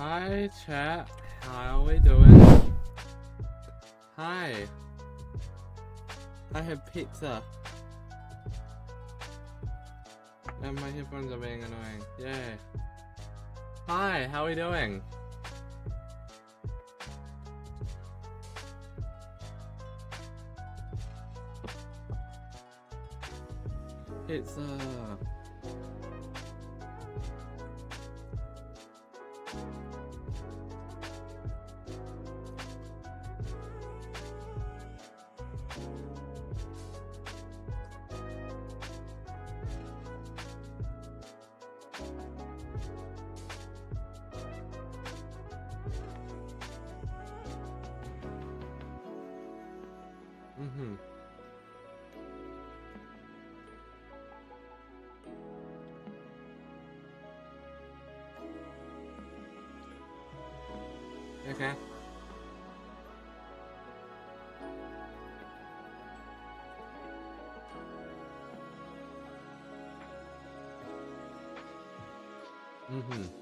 Hi chat, how are we doing? Hi. I have pizza. And my headphones are being annoying. Yay. Hi, how are we doing? Pizza. Okay. Okay.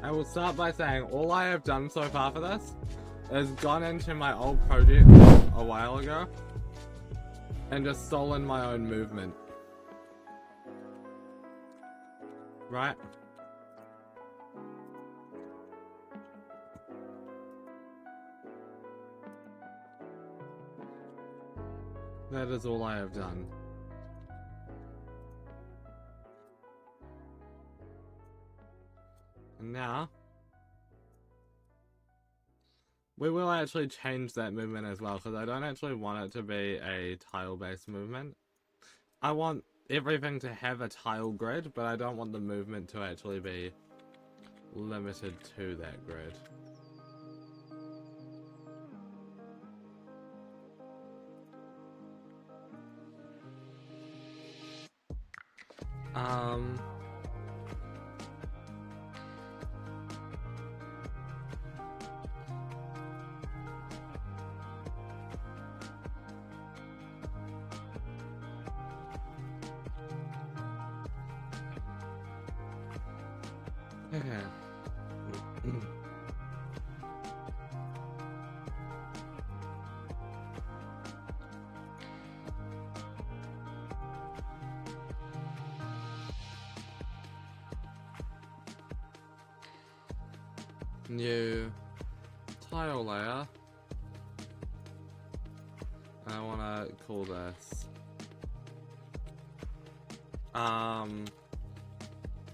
I will start by saying all I have done so far for this is gone into my old project a while ago and just stolen my own movement. Right? That is all I have done. And now we will actually change that movement as well, because I don't actually want it to be a tile-based movement. I want everything to have a tile grid, but I don't want the movement to actually be limited to that grid. Okay. New tile layer. I want to call this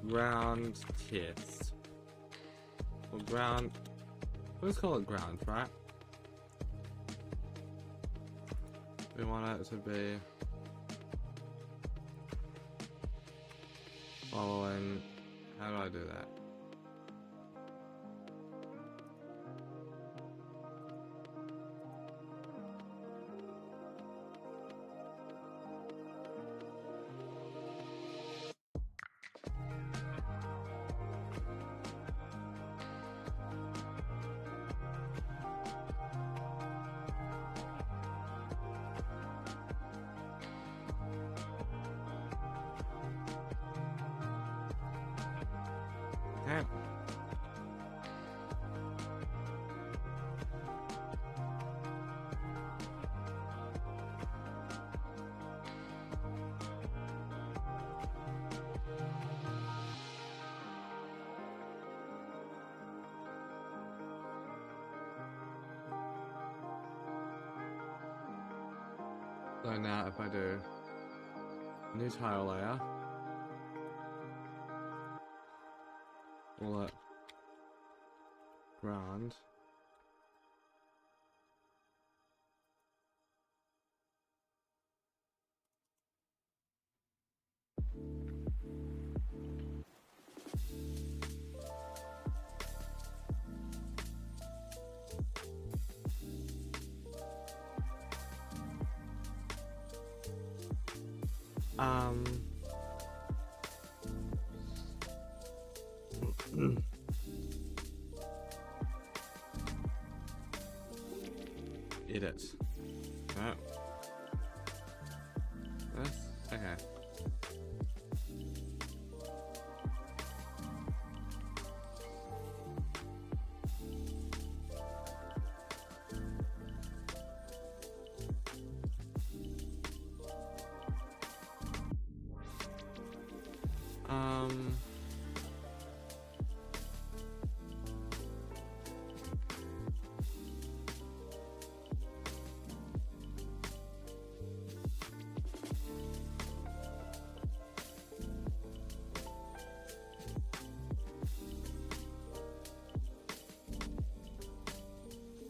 ground test. Or ground, let's call it ground, right? We want it to be following, how do I do that? Okay. So now if I do new tile layer, call it ground. Edit. No. This? Okay.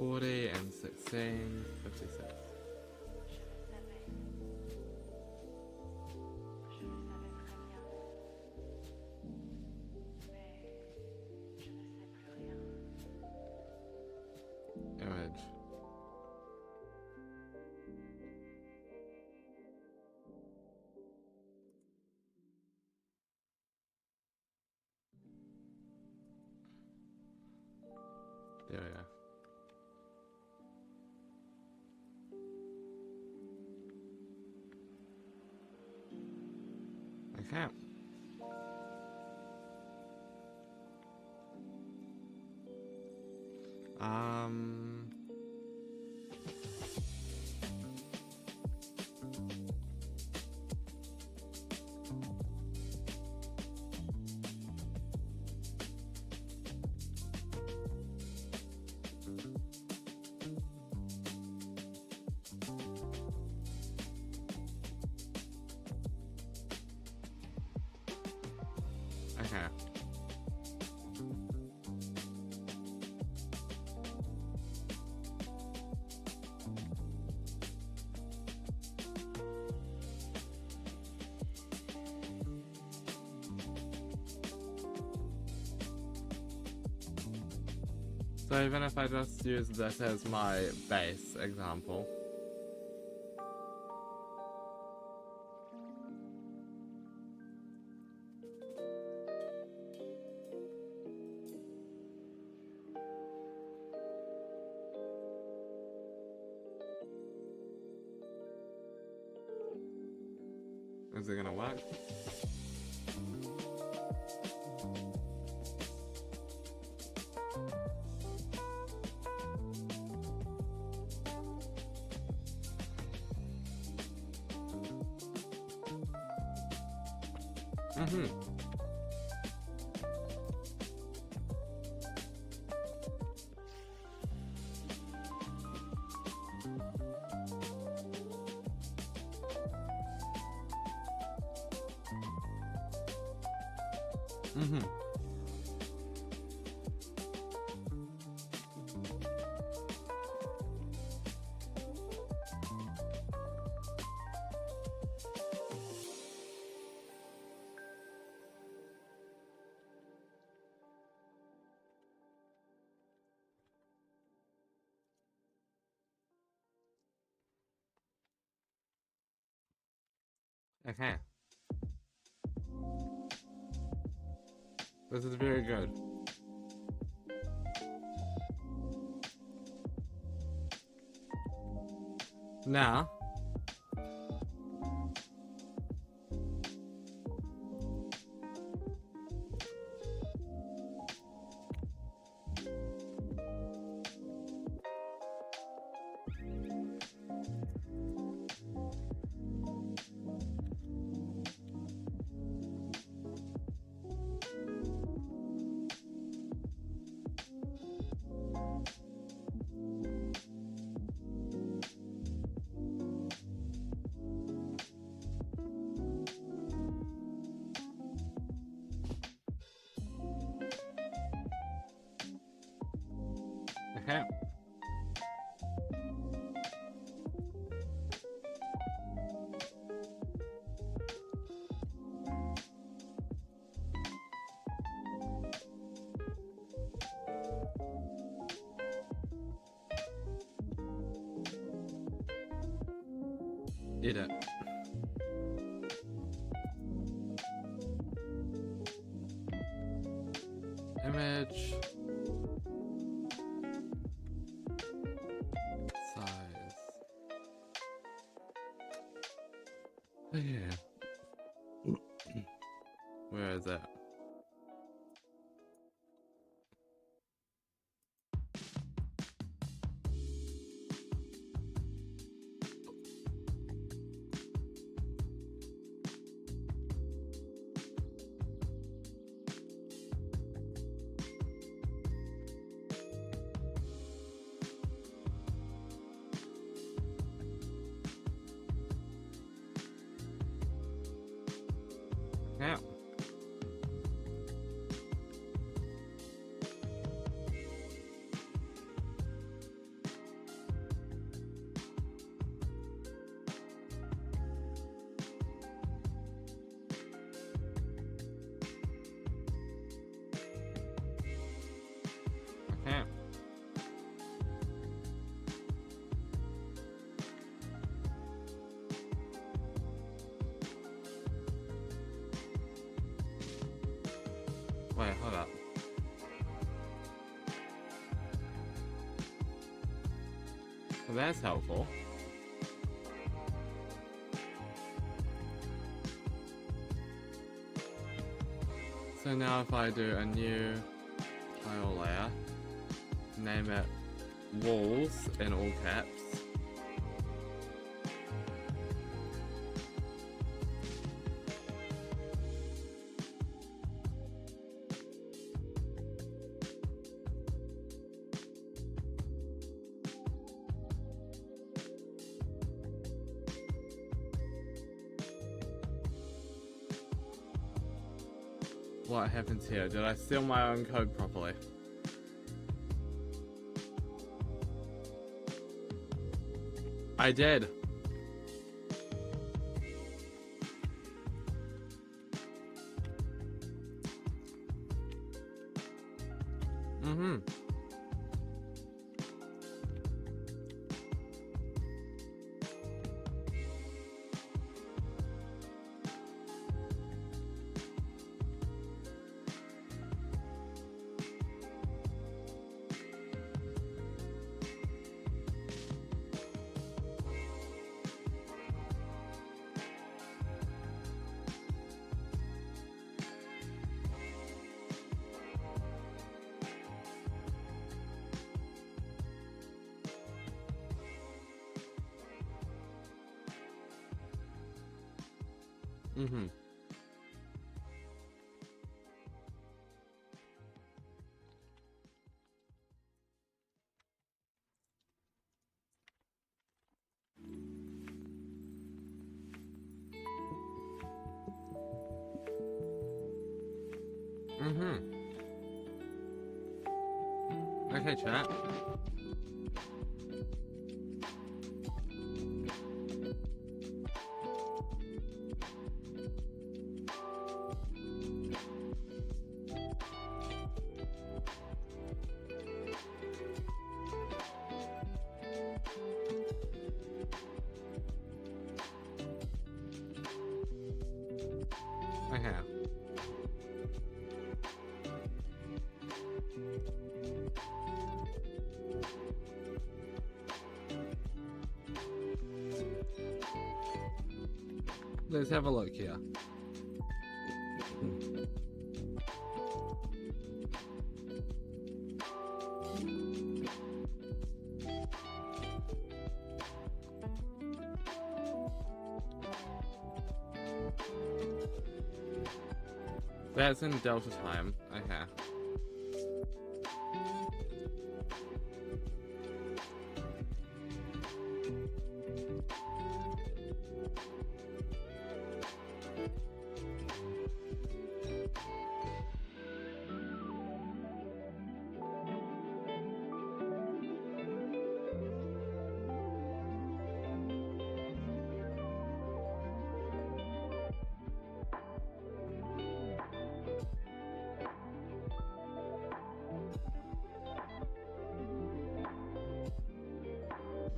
$40 and $16.56. Image. There we go. Okay. Okay. So even if I just use this as my base example. Is it gonna work? Okay. This is very good. Now, okay. Edit. Image. Size. is it? Yeah. Okay. Wait, hold up. Well, that's helpful. So now if I do a new tile layer, name it walls in all caps. What happens here? Did I steal my own code properly? I did. Mm-hmm. Mm-hmm. Mm-hmm. Okay, chat. Okay. Let's have a look here. That's in Delta time. Okay.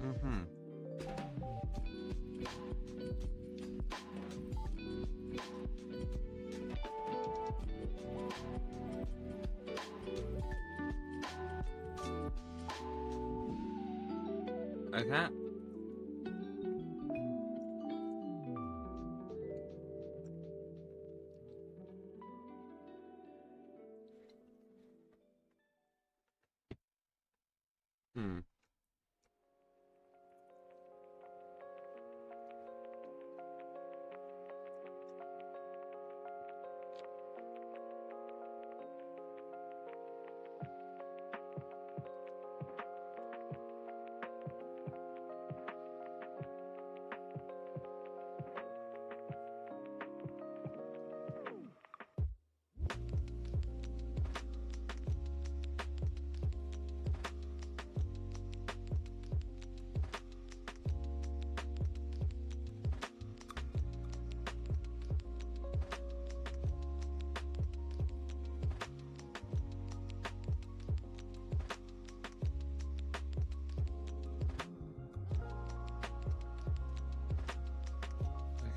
Mm-hmm. Okay.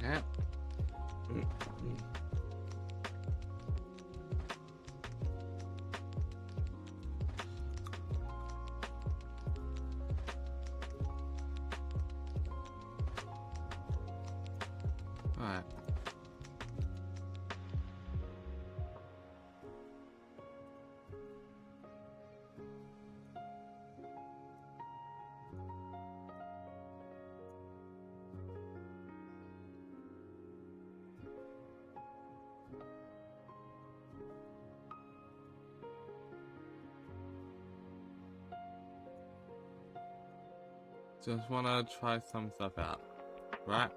Okay. Alright. Just wanna try some stuff out, right?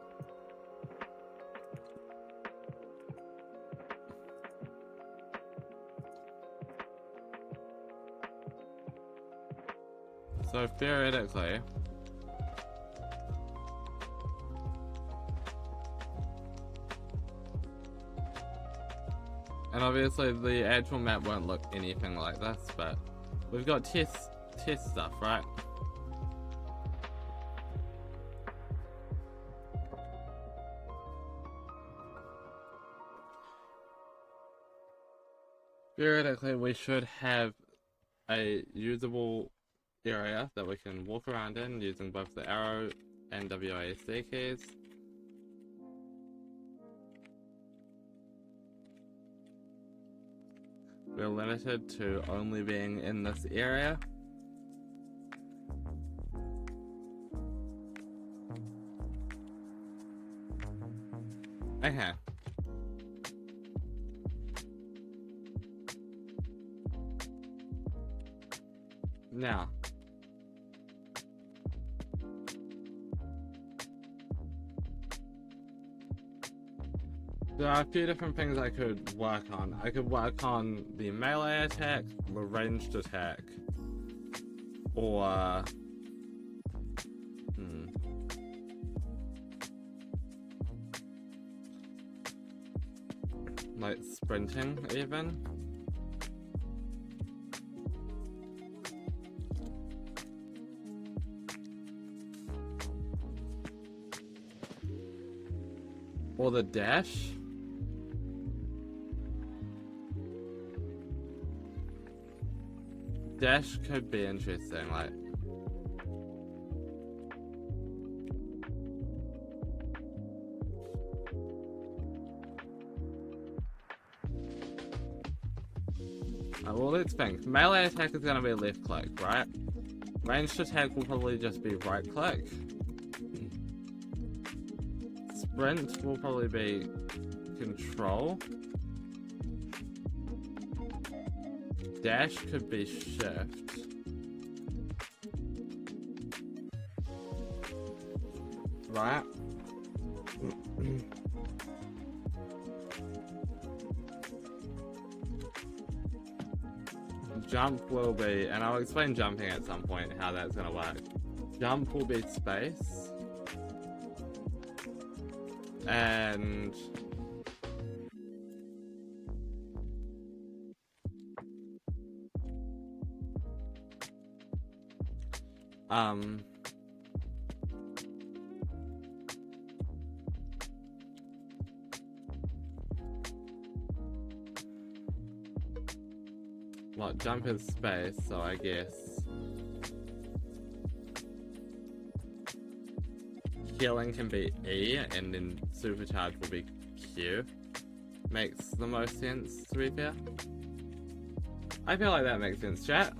So theoretically, and obviously the actual map won't look anything like this, but we've got test stuff, right? Theoretically, we should have a usable area that we can walk around in using both the arrow and WASD keys. We're limited to only being in this area. Okay. Now, there are a few different things I could work on. I could work on the melee attack, the ranged attack, or like sprinting even. Or the dash. Dash could be interesting, like. Well, let's think. Melee attack is gonna be left click, right? Ranged attack will probably just be right click. Sprint will probably be control. Dash could be shift. Right? Jump will be, and I'll explain jumping at some point, how that's gonna work. Jump will be space. And well, jump is space, so I guess healing can be E, and then supercharge will be Q. Makes the most sense, to be fair. I feel like that makes sense, chat.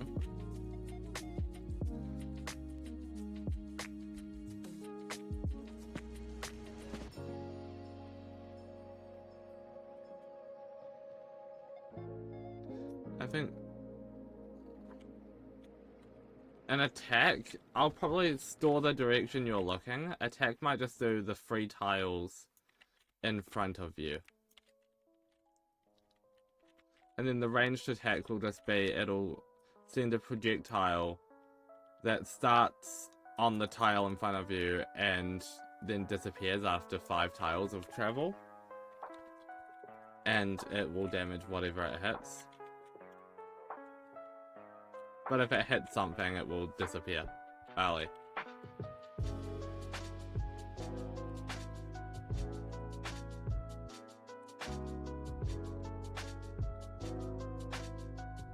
I think an attack, I'll probably store the direction you're looking. Attack might just do the 3 tiles in front of you. And then the ranged attack will just be, it'll send a projectile that starts on the tile in front of you and then disappears after 5 tiles of travel. And it will damage whatever it hits. But if it hits something, it will disappear early.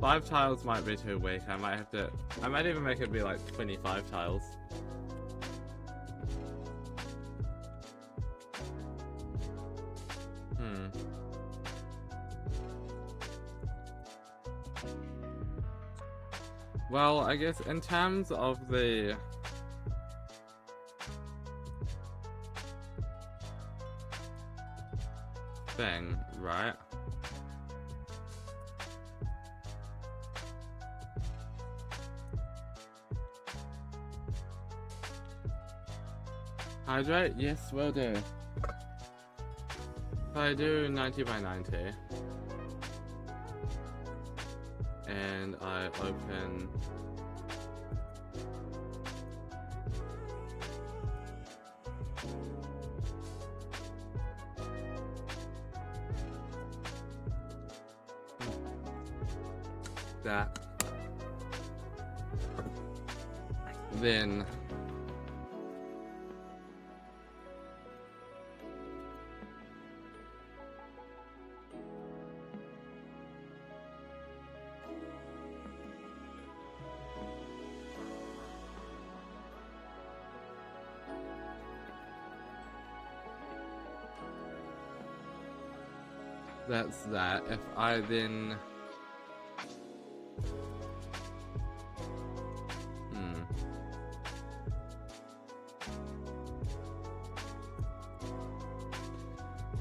Five tiles might be too weak. I might even make it be like 25 tiles. Well, I guess in terms of the thing, right? Hydrate? Yes, will do. If I do 90 by 90 and I open that, then that's that. If I then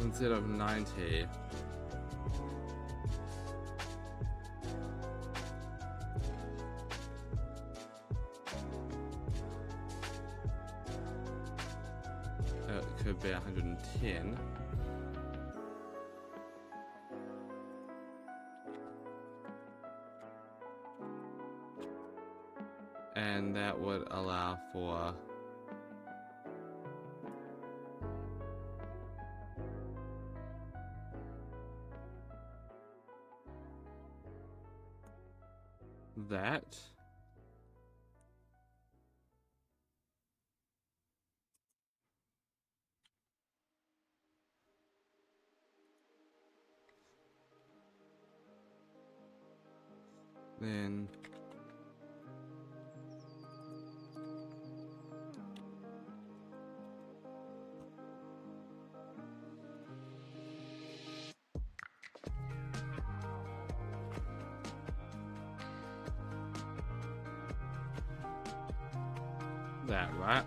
instead of 90 it could be 110. And that would allow for that. Then that, right?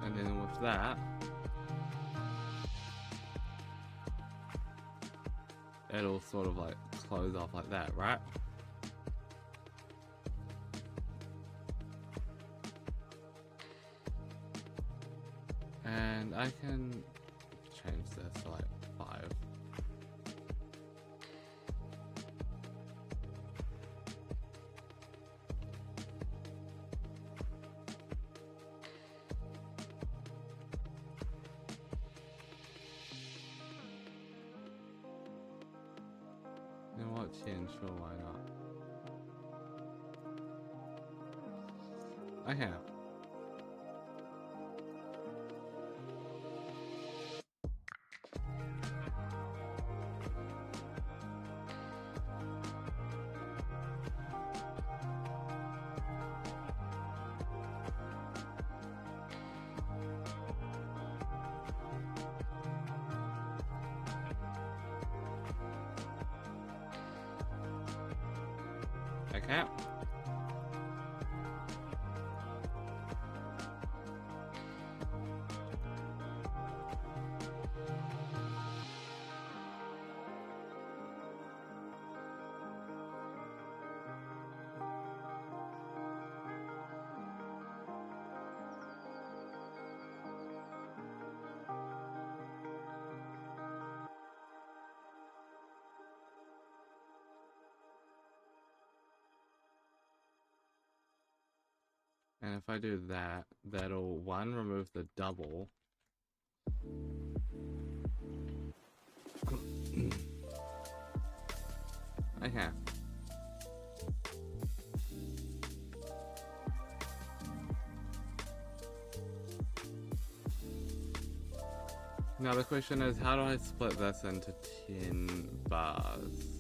And then with that, it'll sort of like close off like that, right? And I can change this to like 5. You know what, 10, sure, why not? Okay. Okay. And if I do that, that'll, one, remove the double. Okay. Now the question is, how do I split this into 10 bars?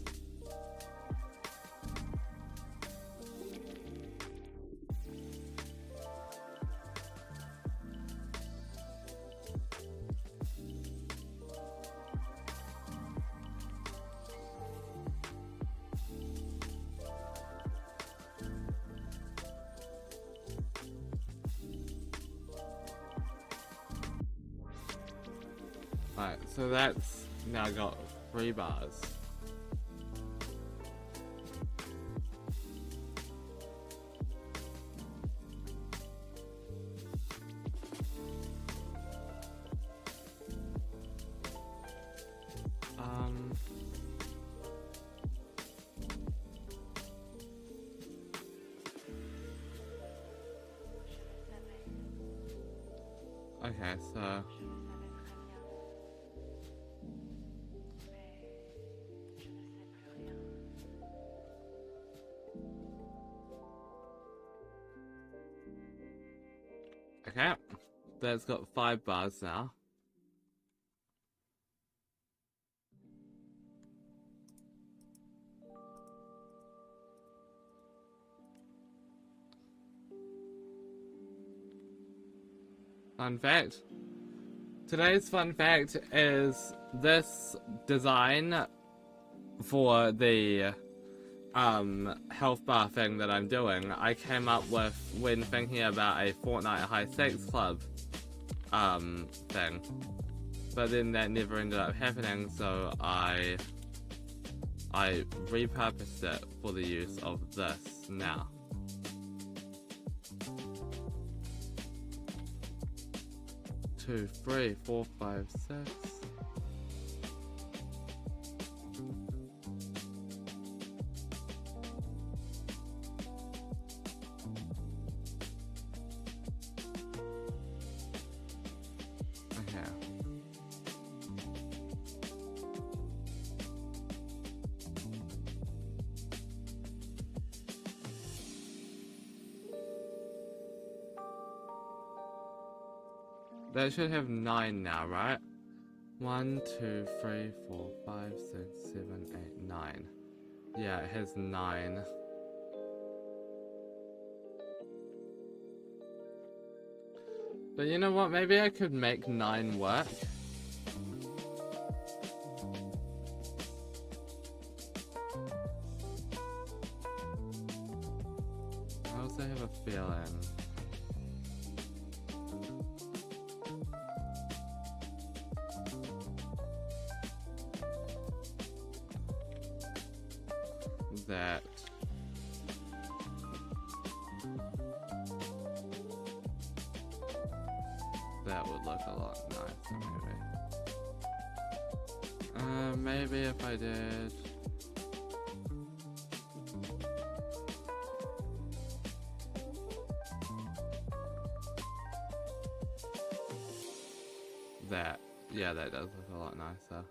Alright, so that's now got 3 bars. Okay, so okay, that's got 5 bars now. Fun fact. Today's fun fact is this design for the health bar thing that I'm doing, I came up with when thinking about a Fortnite High Stakes Club thing. But then that never ended up happening, so I repurposed it for the use of this now. Two, 3, 4, 5, 6. That should have 9 now, right? 1, 2, 3, 4, 5, 6, 7, 8, 9. Yeah, it has 9. But you know what? Maybe I could make 9 work. I also have a feeling. That would look a lot nicer, maybe. Maybe if I did that. Yeah, that does look a lot nicer.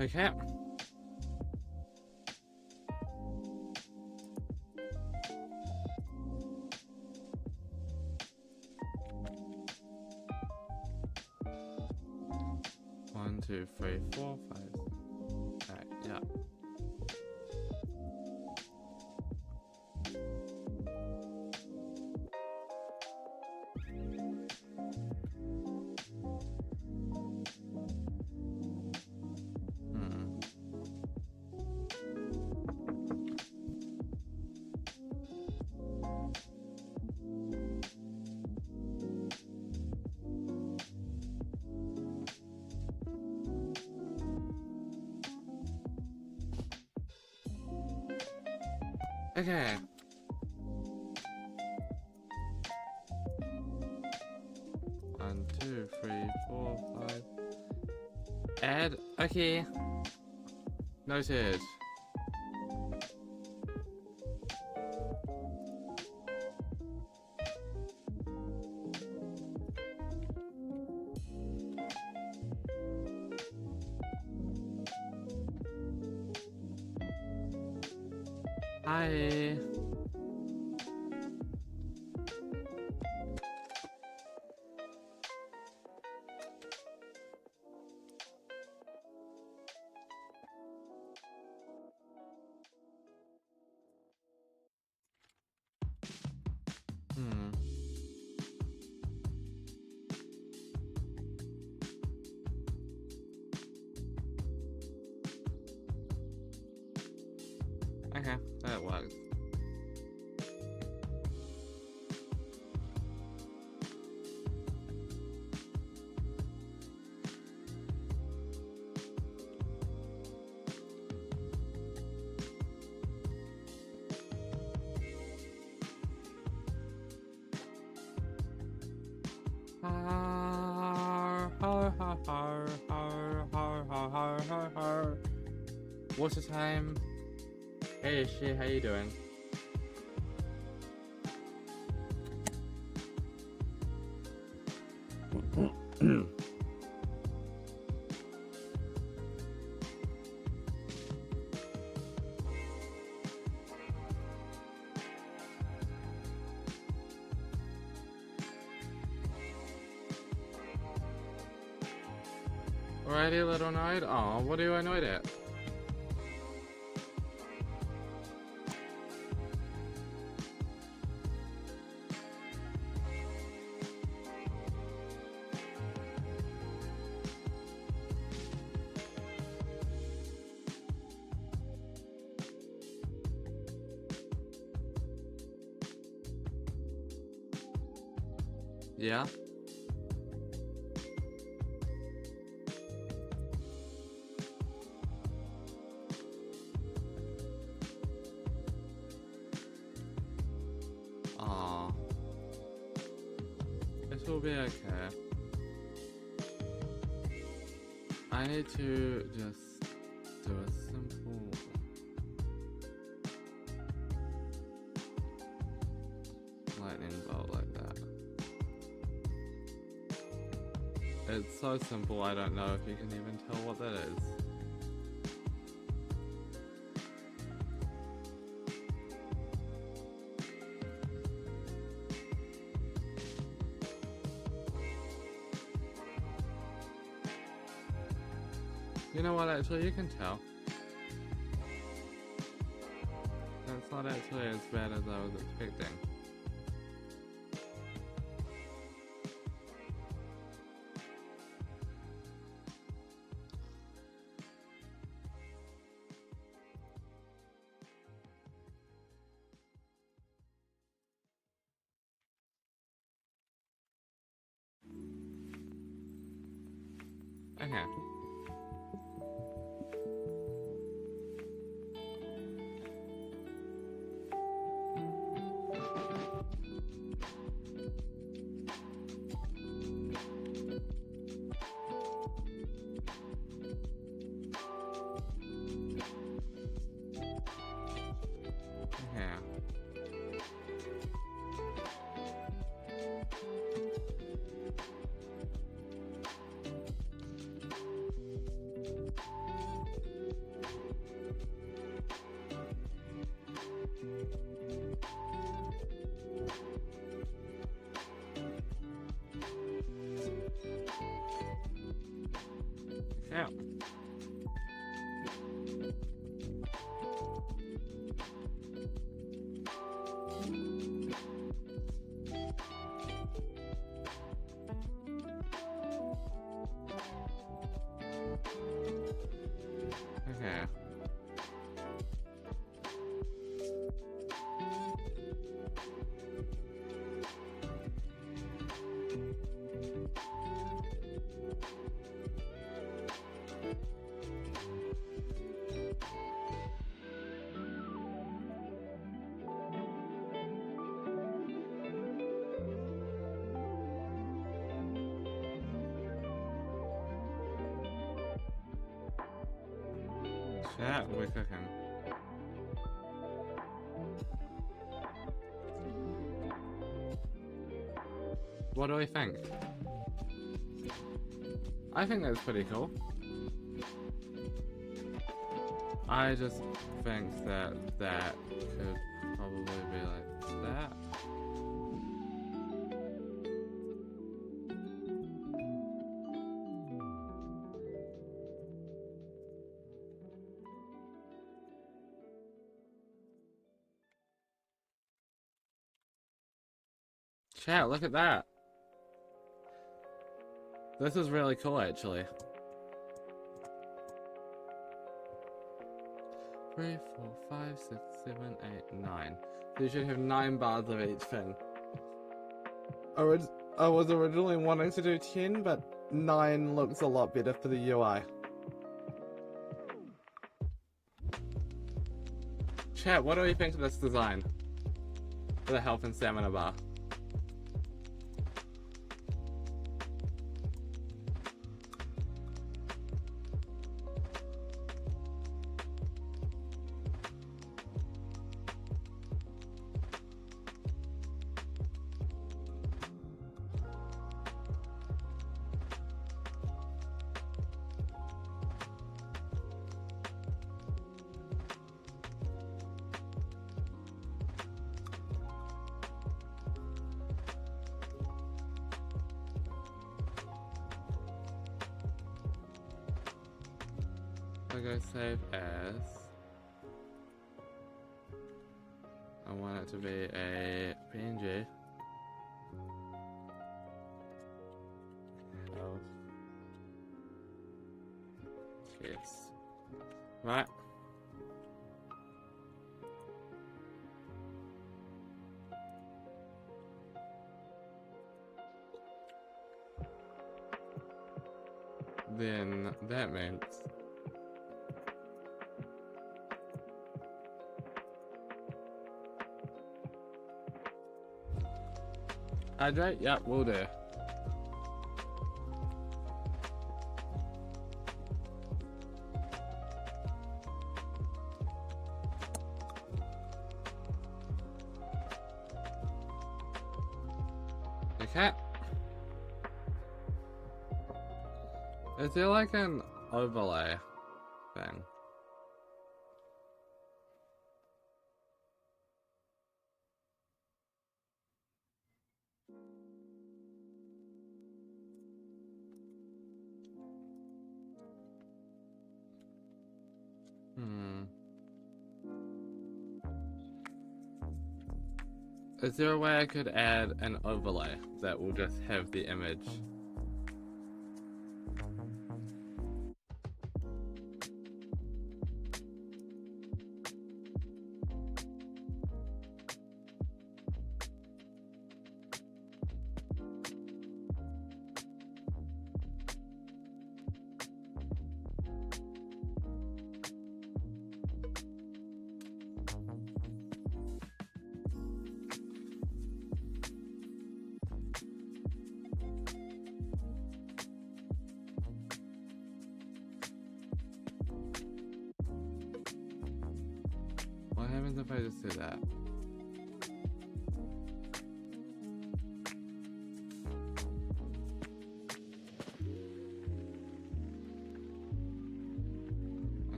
Okay. One, 2, 3, 4, 5. Alright, yeah. Okay. One, two, three, 4, 5. Add. Okay. Noted. Hi. Okay, that works. Water time. Hey, Ishi, how you doing? Alrighty, little annoyed. Oh, what are you annoyed at? Yeah? Aw. It will be okay. I need to just do a simple... lightning bolt like that. It's so simple, I don't know if you can even tell what that is. You know what, actually, you can tell. It's not actually as bad as I was expecting. Okay. Yeah, we're cooking. What do we think? I think that's pretty cool. I just think that that could probably be like that. Chat, look at that. This is really cool, actually. 3, 4, 5, 6, 7, 8, 9. So you should have 9 bars of each thing. I was originally wanting to do 10, but 9 looks a lot better for the UI. Chat, what do you think of this design? For the health and stamina bar. I go save as. I want it to be a PNG. Health. Yes. Right. Then that means hydrate? Yep, will do. Okay. Is there like an overlay thing? Is there a way I could add an overlay that will just have the image? What happens if I just do that?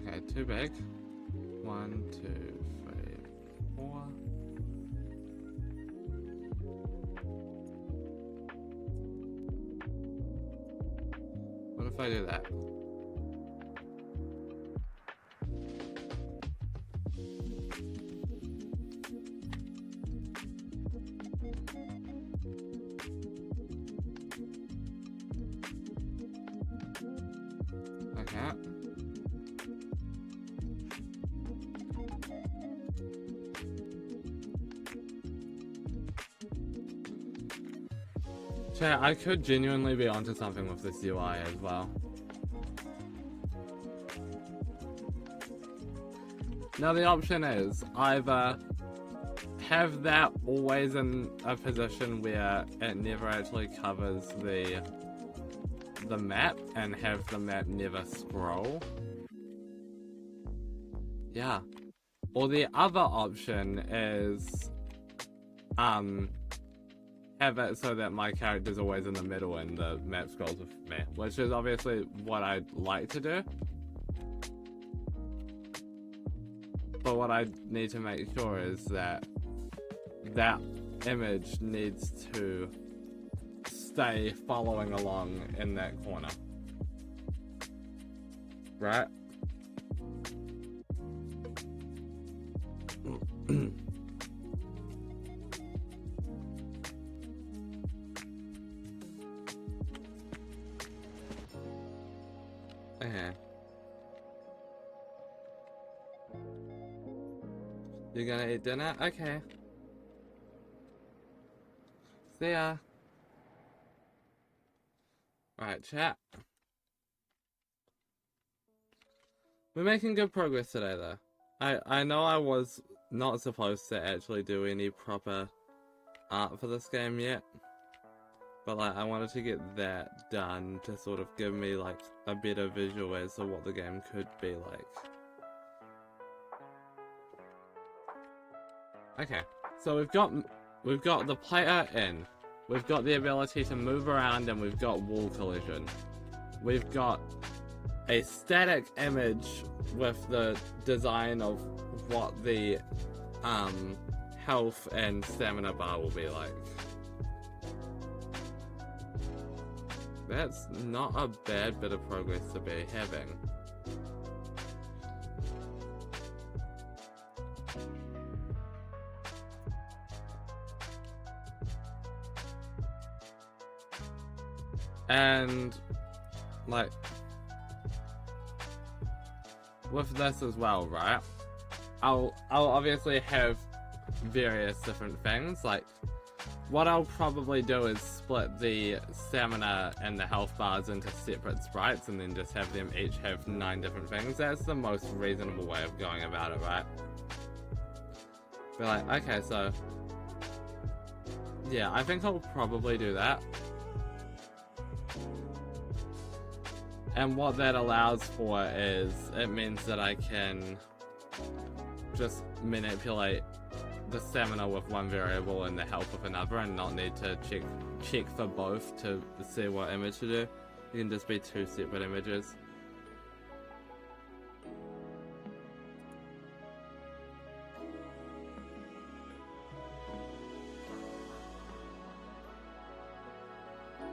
Okay, too big. 1, 2, 3, 4. What if I do that? Okay. Chat, I could genuinely be onto something with this UI as well. Now the option is either have that always in a position where it never actually covers the map and have the map never scroll, Yeah. Or the other option is have it so that my character's always in the middle and the map scrolls with me, which is obviously what I'd like to do. But what I need to make sure is that that image needs to stay following along in that corner. Right? Okay. You're gonna eat dinner? Okay. See ya. Alright, chat. We're making good progress today, though. I know I was not supposed to actually do any proper art for this game yet. But, like, I wanted to get that done to sort of give me, like, a better visual as to what the game could be like. Okay, so we've got the player in. We've got the ability to move around, and we've got wall collision. We've got a static image with the design of what the health and stamina bar will be like. That's not a bad bit of progress to be having. And, like, with this as well, right? I'll obviously have various different things. Like, what I'll probably do is split the stamina and the health bars into separate sprites and then just have them each have 9 different things. That's the most reasonable way of going about it, right? Be like, okay, so yeah, I think I'll probably do that. And what that allows for is, it means that I can just manipulate the stamina with one variable and the health with another and not need to check for both to see what image to do. It can just be 2 separate images.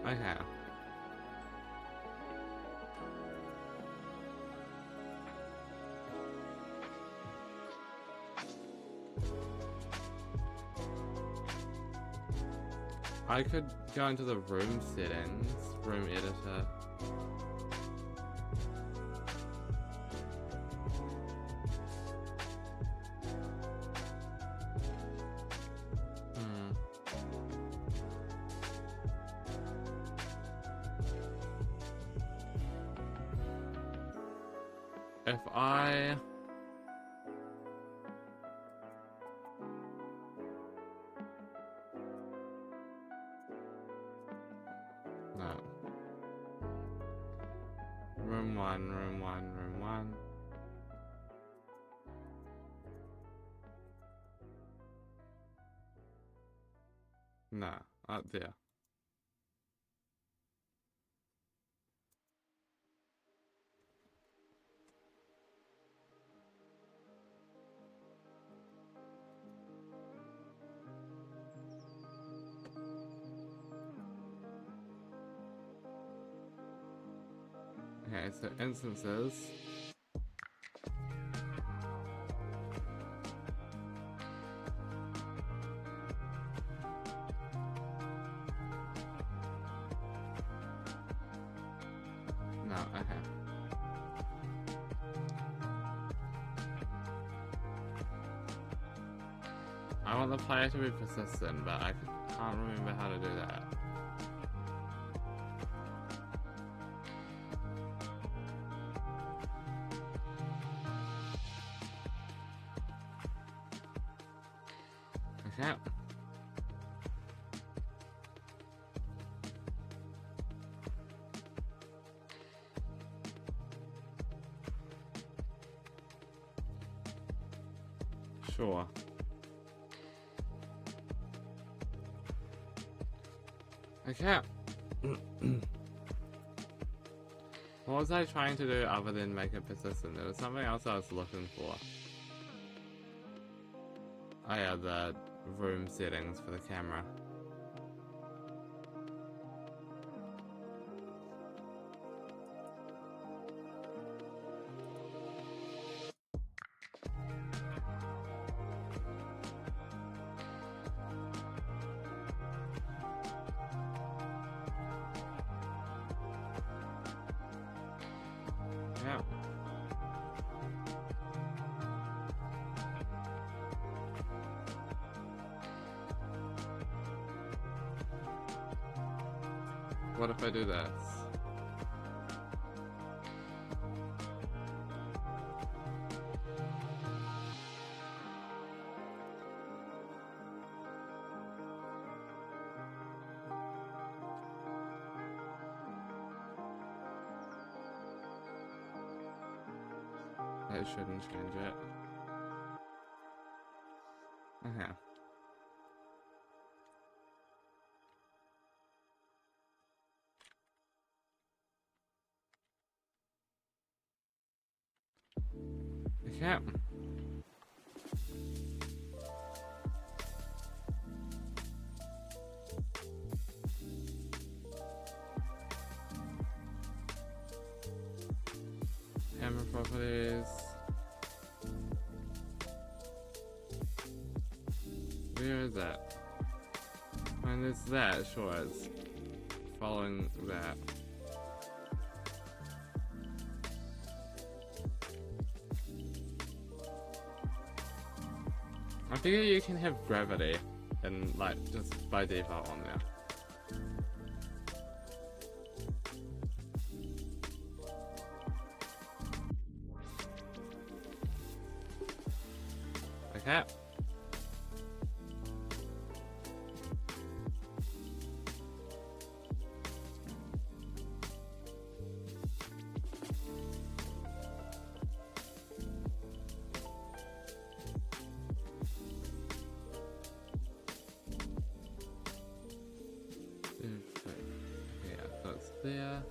Okay. I could go into the room settings, room editor. If I... No. Room 1, room 1, room 1. No, up there. Okay, so instances. No, okay. I want the player to be persistent, but I can't remember how to do that. Okay. Sure. Okay. What was I trying to do other than make it persistent? There was something else I was looking for. Oh yeah, the room settings for the camera. Yeah. What if I do this? That shouldn't change it. Okay. Okay. Camera properties. Where is that? And it's that, sure, it's following that. I figure you can have gravity and like just by default on there. Okay. Yeah, so it's there.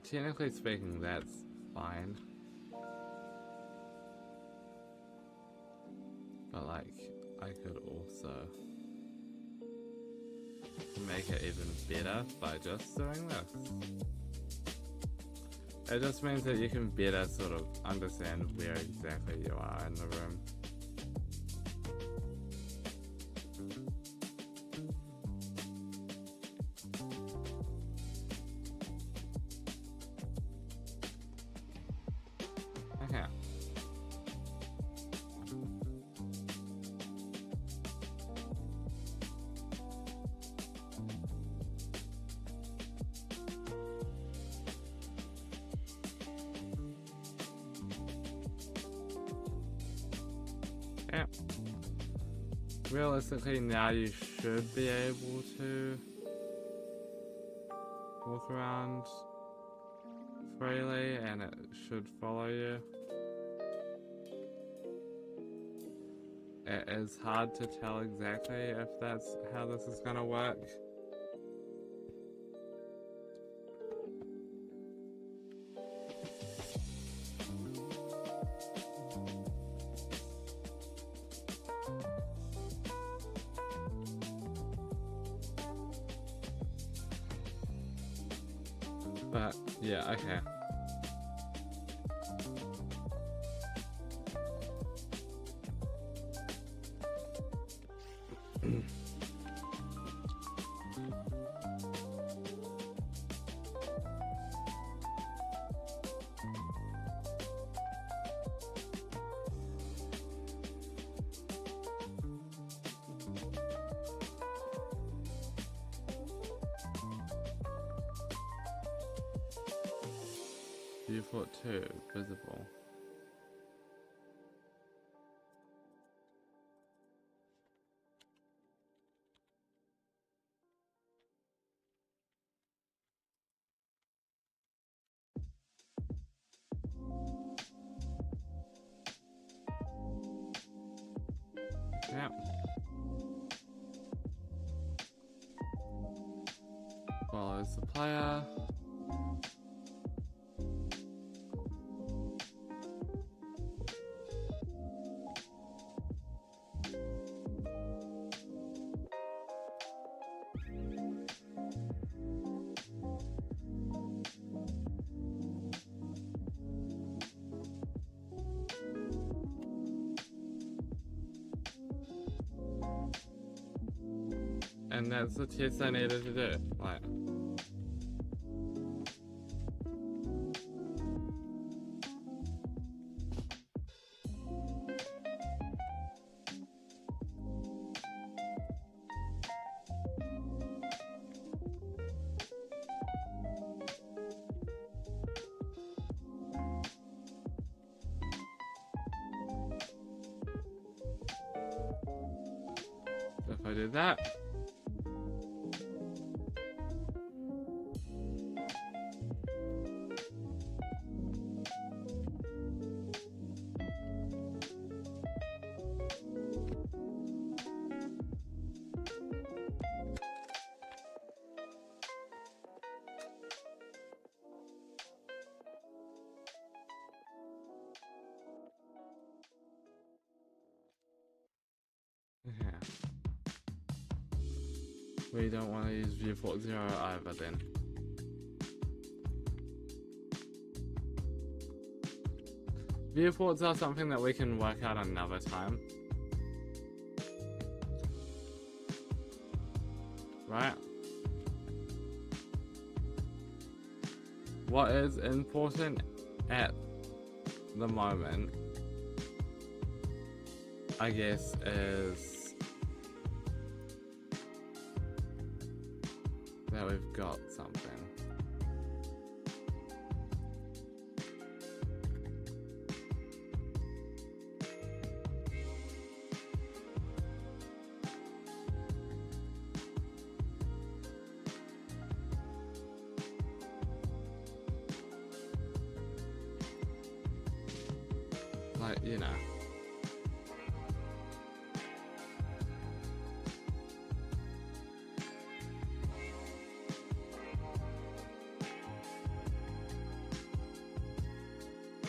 Technically speaking, that's fine. But like, I could also make it even better by just doing this. It just means that you can better sort of understand where exactly you are in the room. Okay. Yeah. Realistically, now you should be able to walk around freely and it should follow you. It is hard to tell exactly if that's how this is gonna work. But, yeah, okay. Viewport 2, visible. Yep. Follows the player. And that's the test I needed to do. Like, so if I do that. Yeah. We don't want to use viewport 0 either then. Viewports are something that we can work out another time. Right? What is important at the moment, I guess, is that we've got something. Like, you know.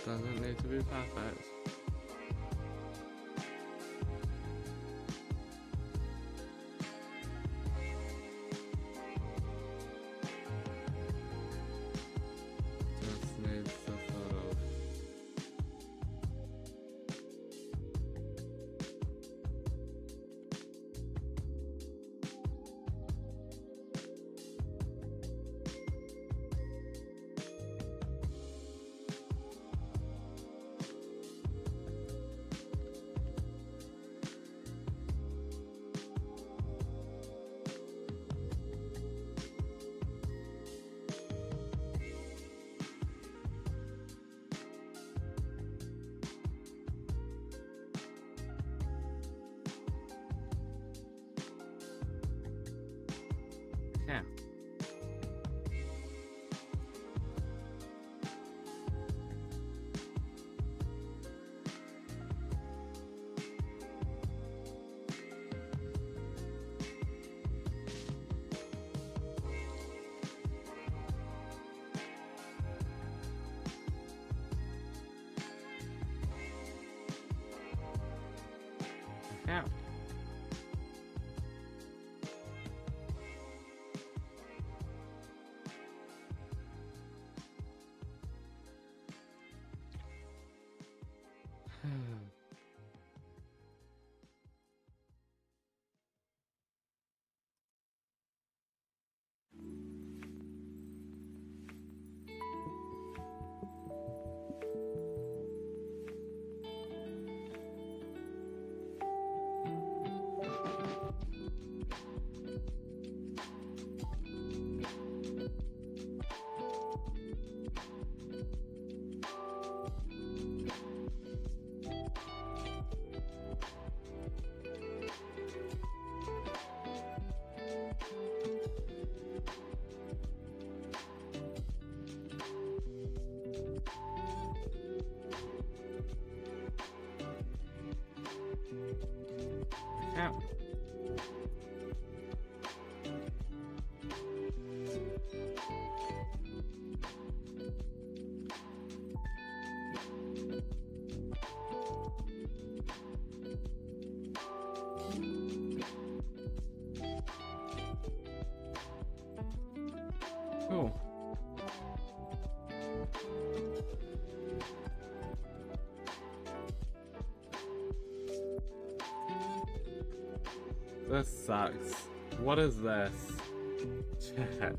Doesn't need to be perfect. Just needs to sort of yeah. Yeah. This sucks. What is this? Chat.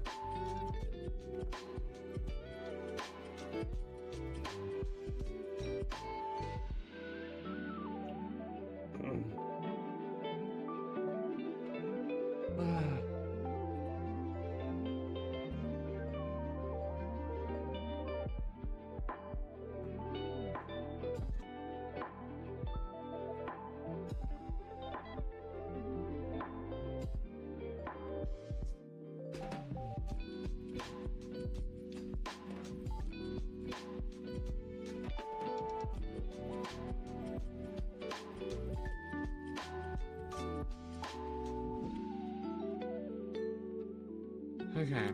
Okay.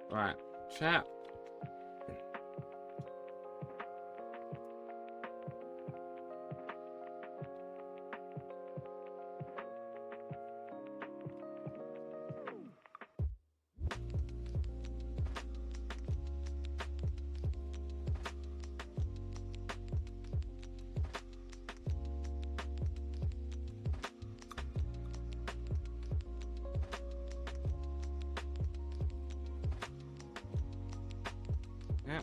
Right, chat. Yeah.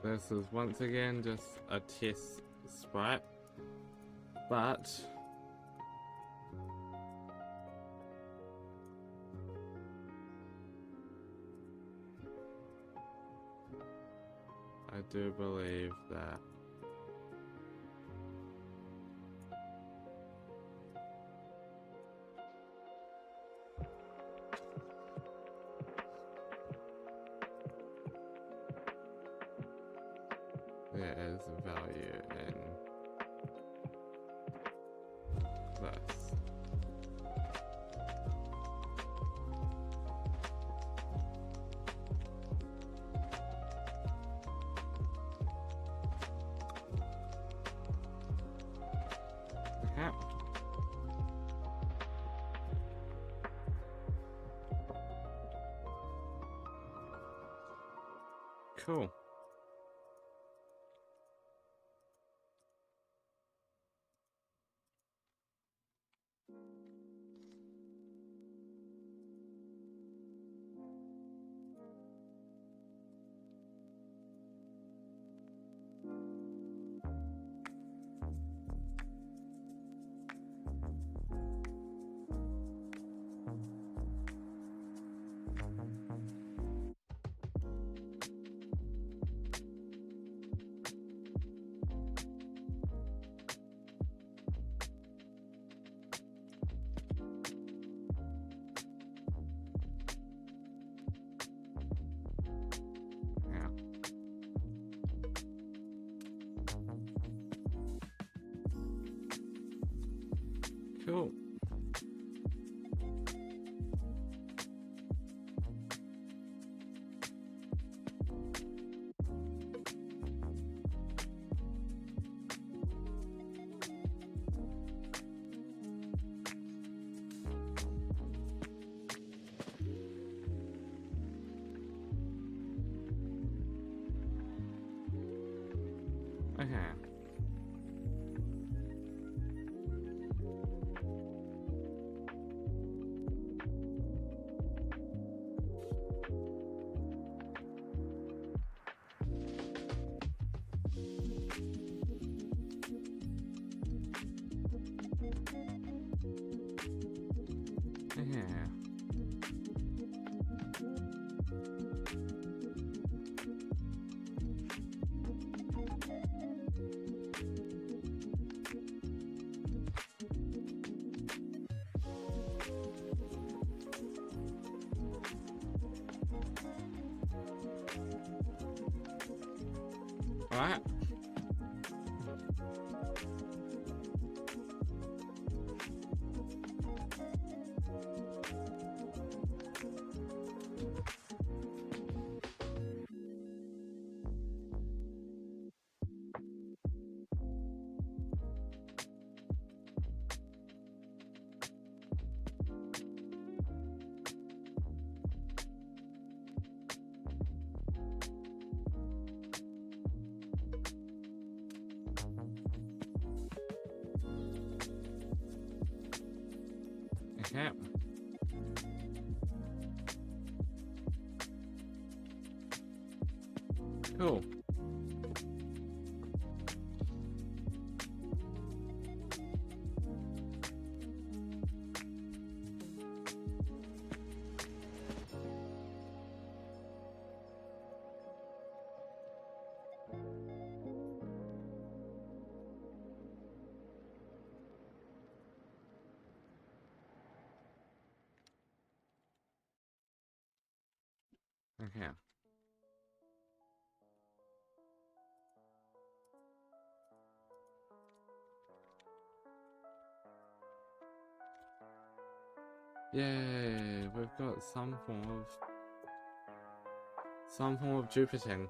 This is once again just a test sprite, but I do believe that there is value in this. Okay. Cool. Cool. Okay. Yeah. Alright. Okay. Cool. Okay. Yay, we've got some form of duplicating.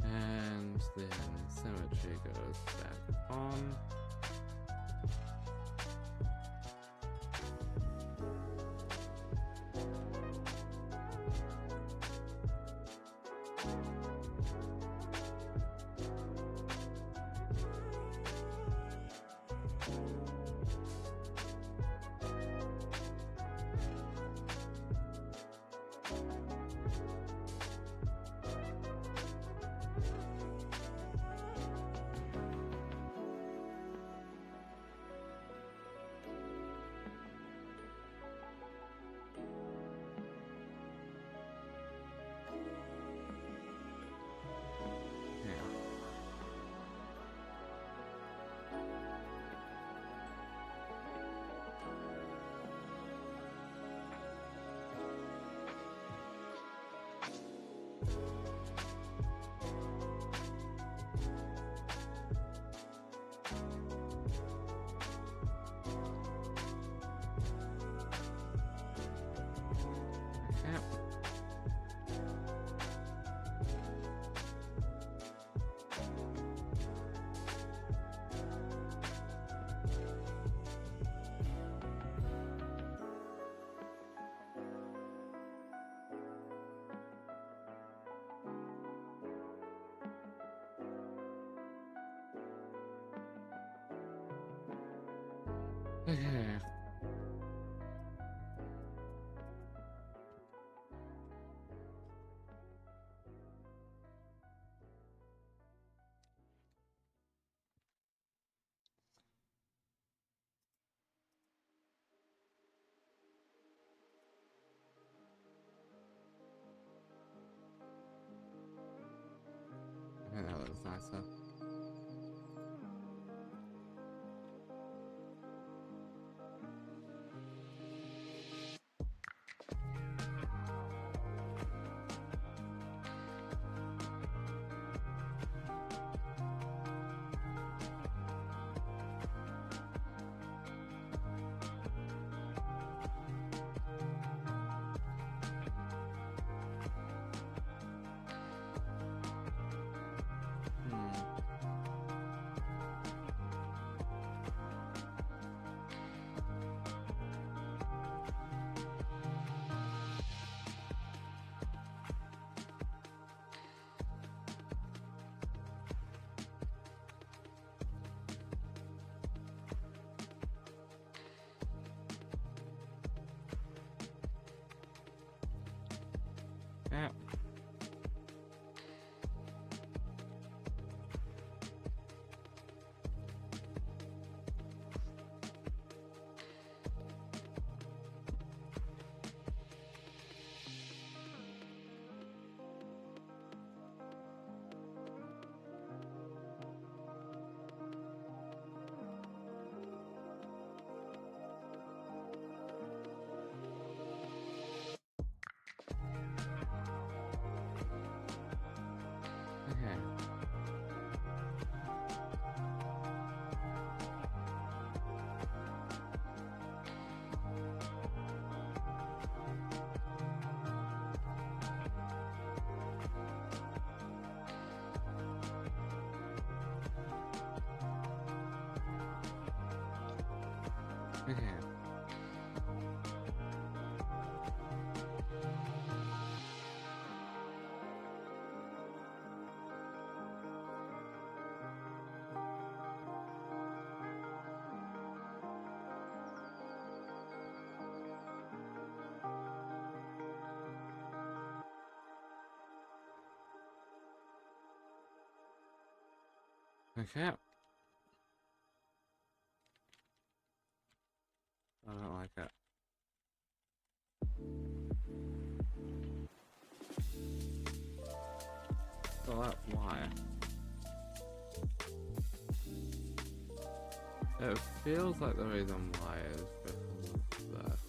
And then symmetry goes back on. Okay. I think that looks nicer. Yeah. Okay. Okay. Okay. I don't like it. Well, that's why. It feels like the reason why is because of this.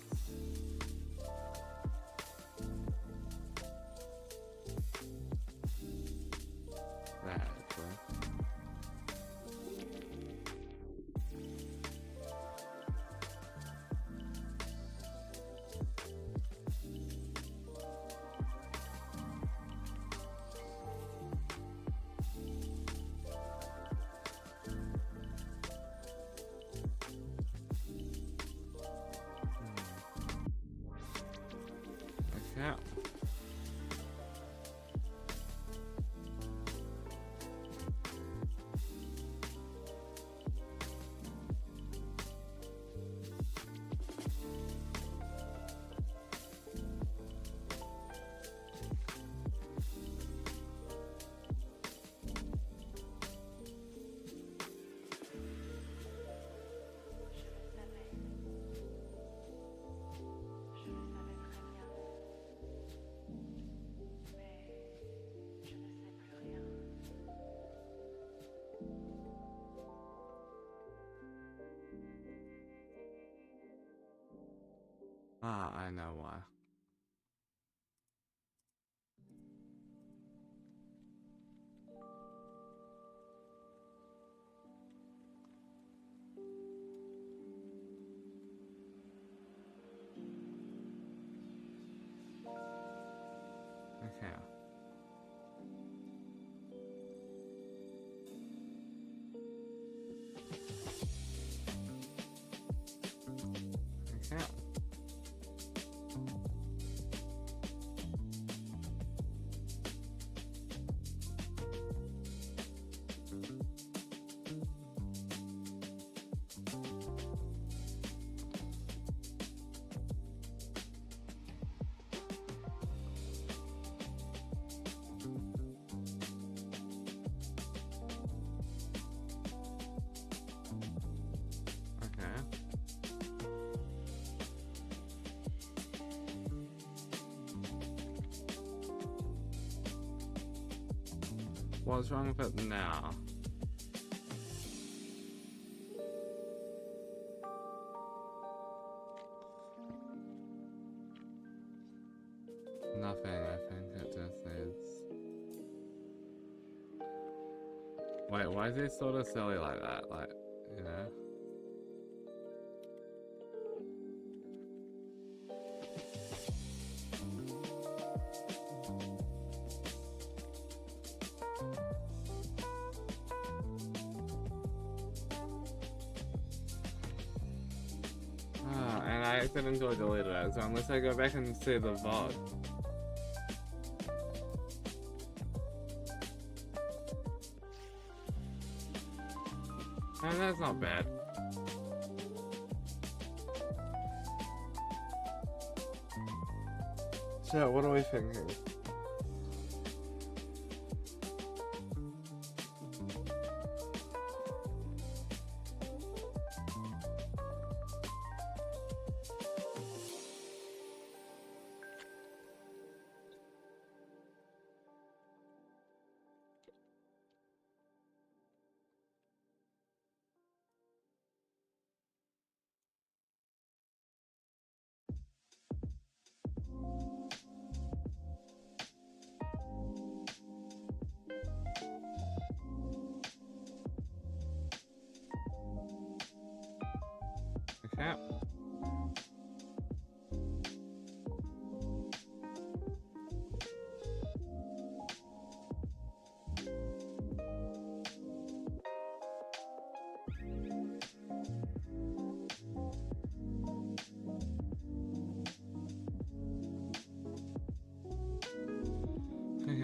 There, actually. Okay. Ah, I know why. Okay. Okay. Okay. What's wrong with it now? Nothing, I think it just needs... Wait, why is it sort of silly like that? Like, you know? Ah, and I accidentally deleted it, so unless I go back and see the VOD. And that's not bad. So, what are we thinking?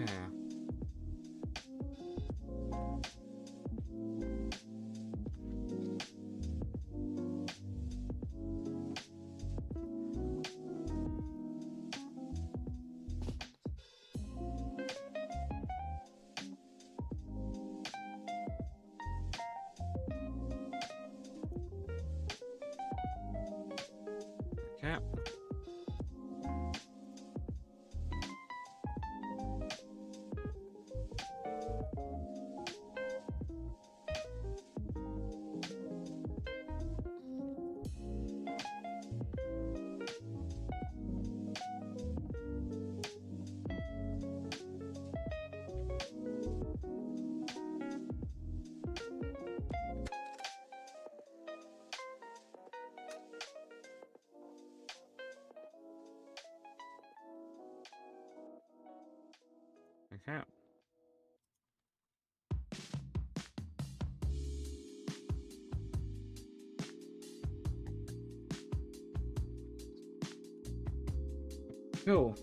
Okay. Okay. Okay. Cool.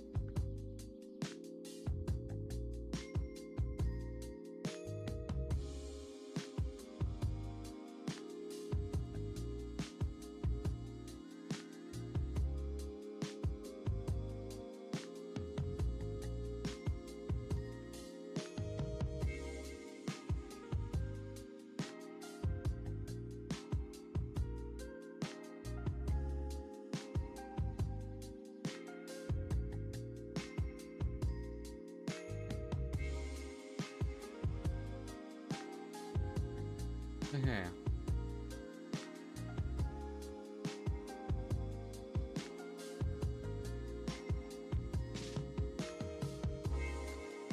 Okay.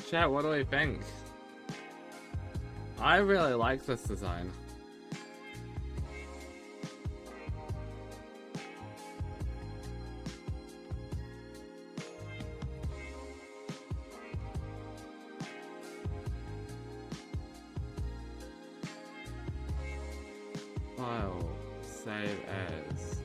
Chat, what do we think? I really like this design. File, save as.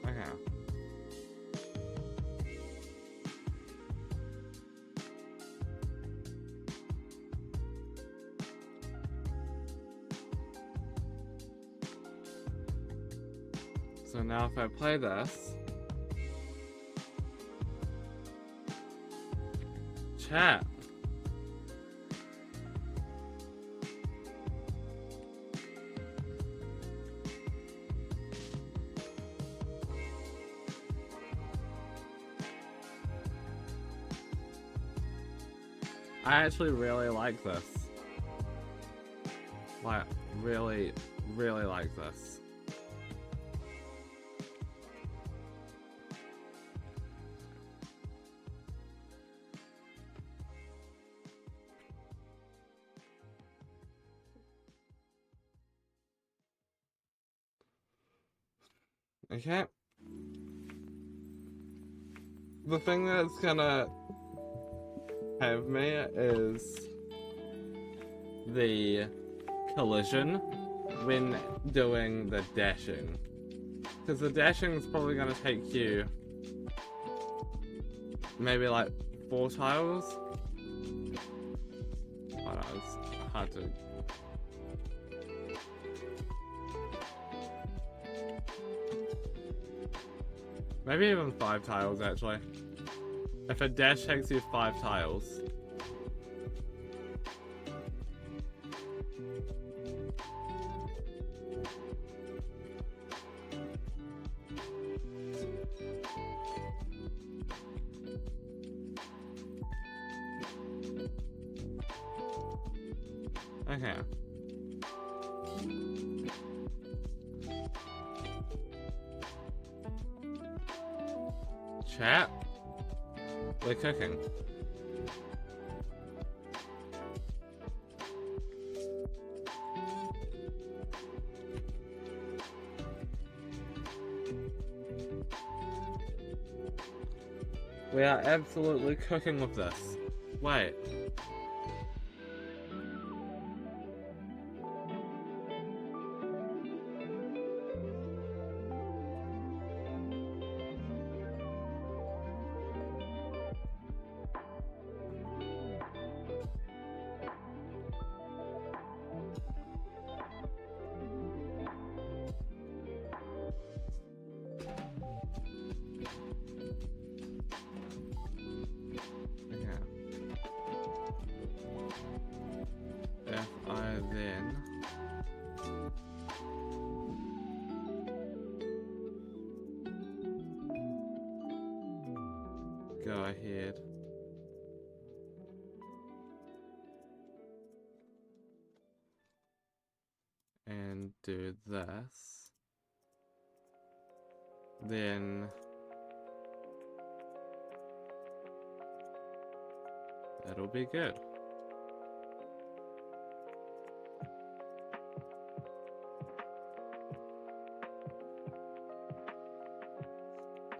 Okay. So now if I play this, chat. I actually really like this. Like, really, really like this. Okay. The thing that's gonna have me is the collision when doing the dashing. Because the dashing is probably gonna take you maybe like 4 tiles. Oh no, it's hard to. Maybe even 5 tiles actually. If a dash takes you 5 tiles. Okay. Chat. We're cooking. We are absolutely cooking with this. Wait. If I then go ahead and do this, then that'll be good.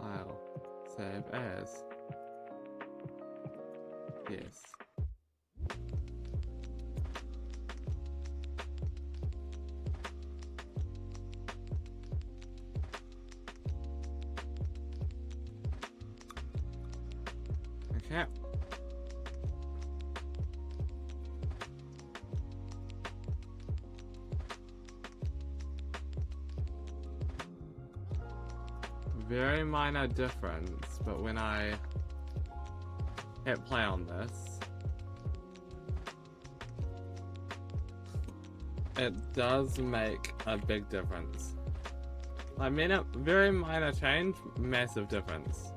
I'll save as. Yes. Okay. Very minor difference, but when I hit play on this, it does make a big difference. I mean, a very minor change, massive difference.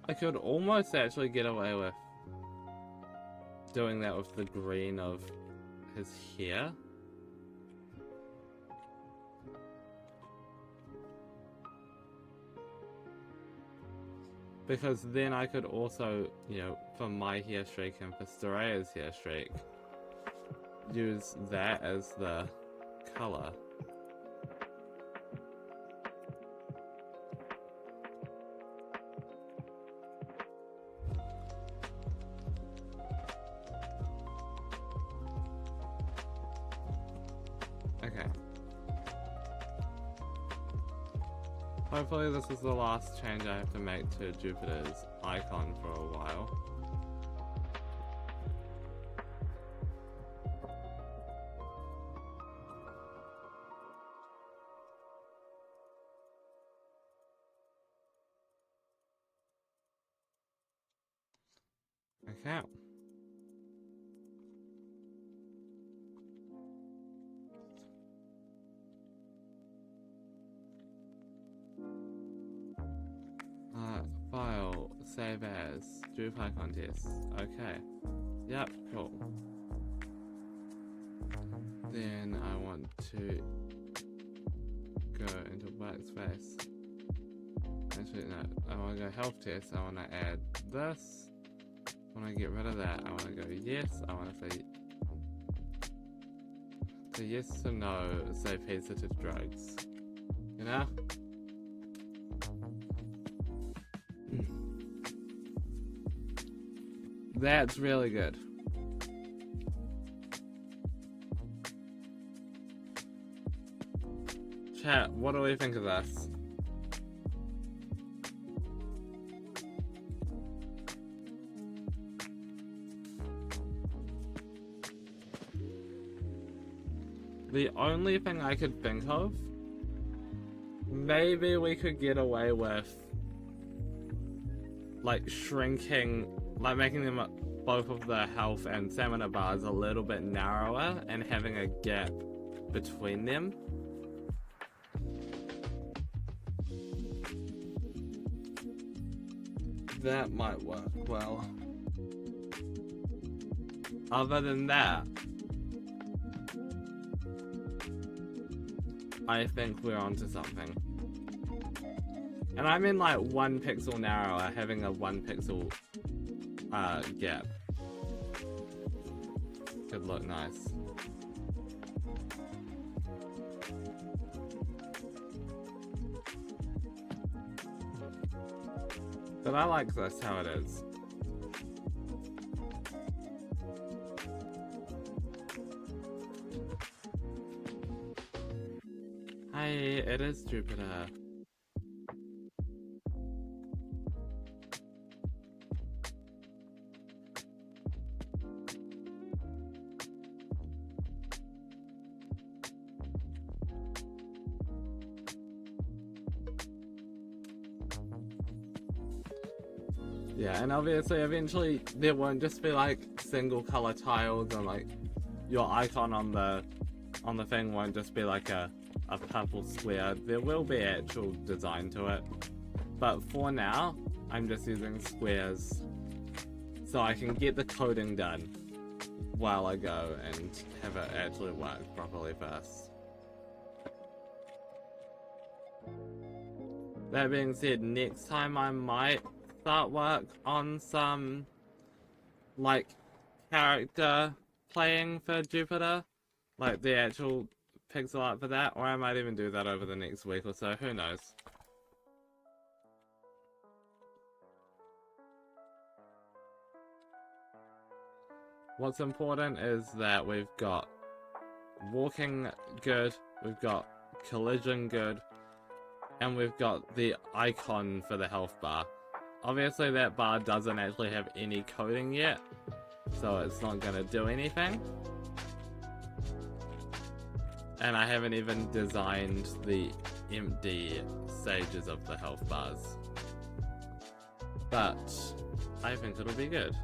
I could almost actually get away with doing that with the green of his hair. Because then I could also, you know, for my hair streak and for Storea's hair streak, use that as the color. Okay. Hopefully this is the last change I have to make to Jupiter's icon for a while. Okay. File, save as, Drupal contest. Okay. Yep, cool. Then I want to go into backspace. Actually, no, I want to go health test. I want to add this. I want to get rid of that. I want to go yes. I want to say yes to no, say pizza to drugs. You know? That's really good. Chat, what do we think of this? The only thing I could think of, maybe we could get away with like shrinking, like making them both of the health and stamina bars a little bit narrower and having a gap between them. That might work well. Other than that, I think we're onto something. And I mean like 1 pixel narrower, having a 1 pixel gap. Could look nice. But I like this how it is. Hey, it is Jupiter. Yeah, and obviously eventually there won't just be like single color tiles and like your icon on the thing won't just be like a purple square. There will be actual design to it. But for now, I'm just using squares so I can get the coding done while I go and have it actually work properly first. That being said, next time I might start work on some like character playing for Jupiter, like the actual pixel art for that, or I might even do that over the next week or so, who knows. What's important is that we've got walking good, we've got collision good, and we've got the icon for the health bar. Obviously that bar doesn't actually have any coding yet, so it's not gonna do anything. And I haven't even designed the empty stages of the health bars. But I think it'll be good.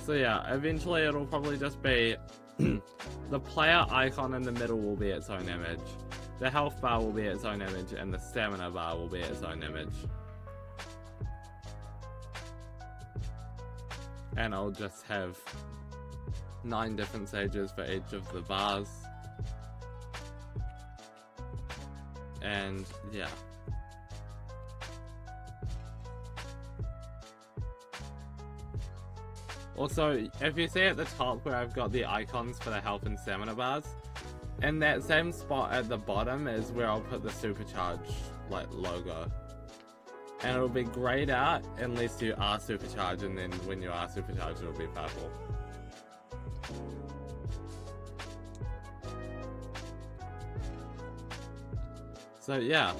So yeah, eventually it'll probably just be the player icon in the middle will be its own image, the health bar will be its own image, and the stamina bar will be its own image. And I'll just have 9 different stages for each of the bars. And yeah. Also, if you see at the top where I've got the icons for the health and stamina bars, in that same spot at the bottom is where I'll put the supercharge like logo. And it'll be grayed out unless you are supercharged, and then when you are supercharged it'll be purple. So yeah.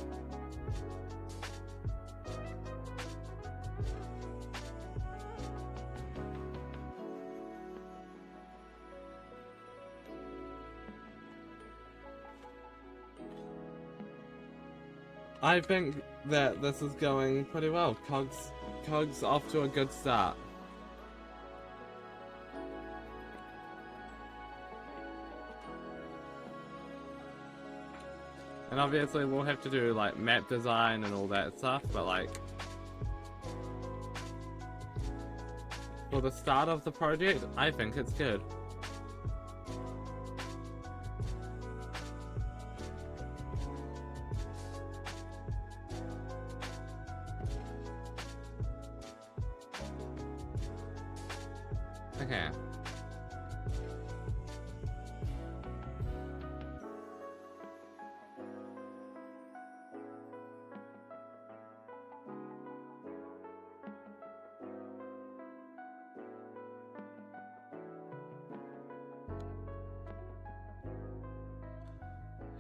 I think that this is going pretty well. Cog's off to a good start. And obviously we'll have to do like map design and all that stuff, but like for the start of the project, I think it's good. Okay.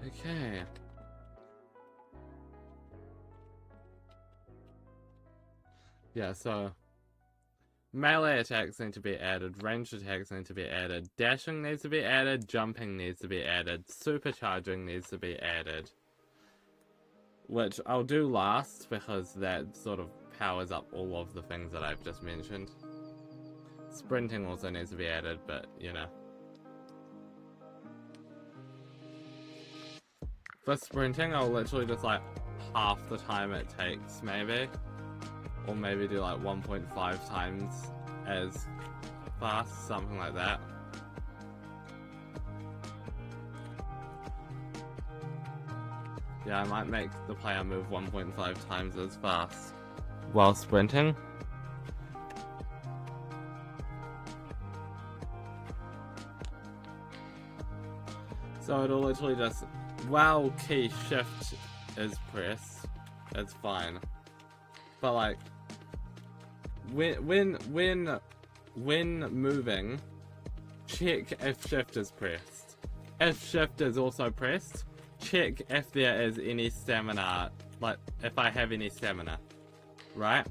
Okay. Yeah, so melee attacks need to be added, ranged attacks need to be added, dashing needs to be added, jumping needs to be added, supercharging needs to be added. Which I'll do last because that sort of powers up all of the things that I've just mentioned. Sprinting also needs to be added, but you know. For sprinting, I'll literally just like half the time it takes, maybe. Or maybe do like 1.5 times as fast, something like that. Yeah, I might make the player move 1.5 times as fast while sprinting. So it'll literally just, while key shift is pressed, it's fine. But like, when moving, check if shift is pressed. If shift is also pressed, check if there is any stamina, like if I have any stamina, right?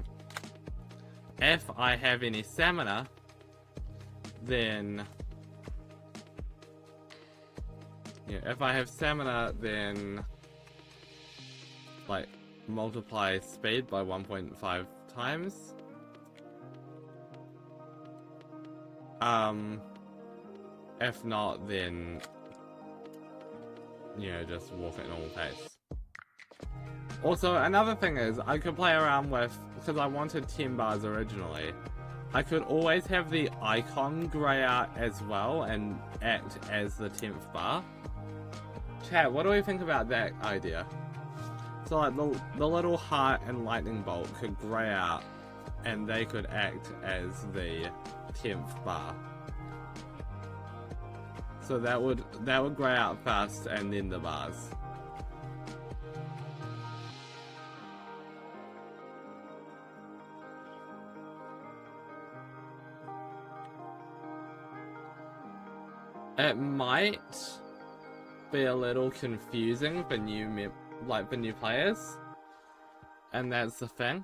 If I have any stamina, then yeah, if I have stamina, then like multiply speed by 1.5 times. If not, then you know, just walk at normal pace. Also, another thing is, I could play around with, because I wanted 10 bars originally, I could always have the icon grey out as well and act as the 10th bar. Chat, what do we think about that idea? So like the little heart and lightning bolt could grey out and they could act as the 10th bar. So that would grey out first and then the bars. It might be a little confusing for new players, and that's the thing.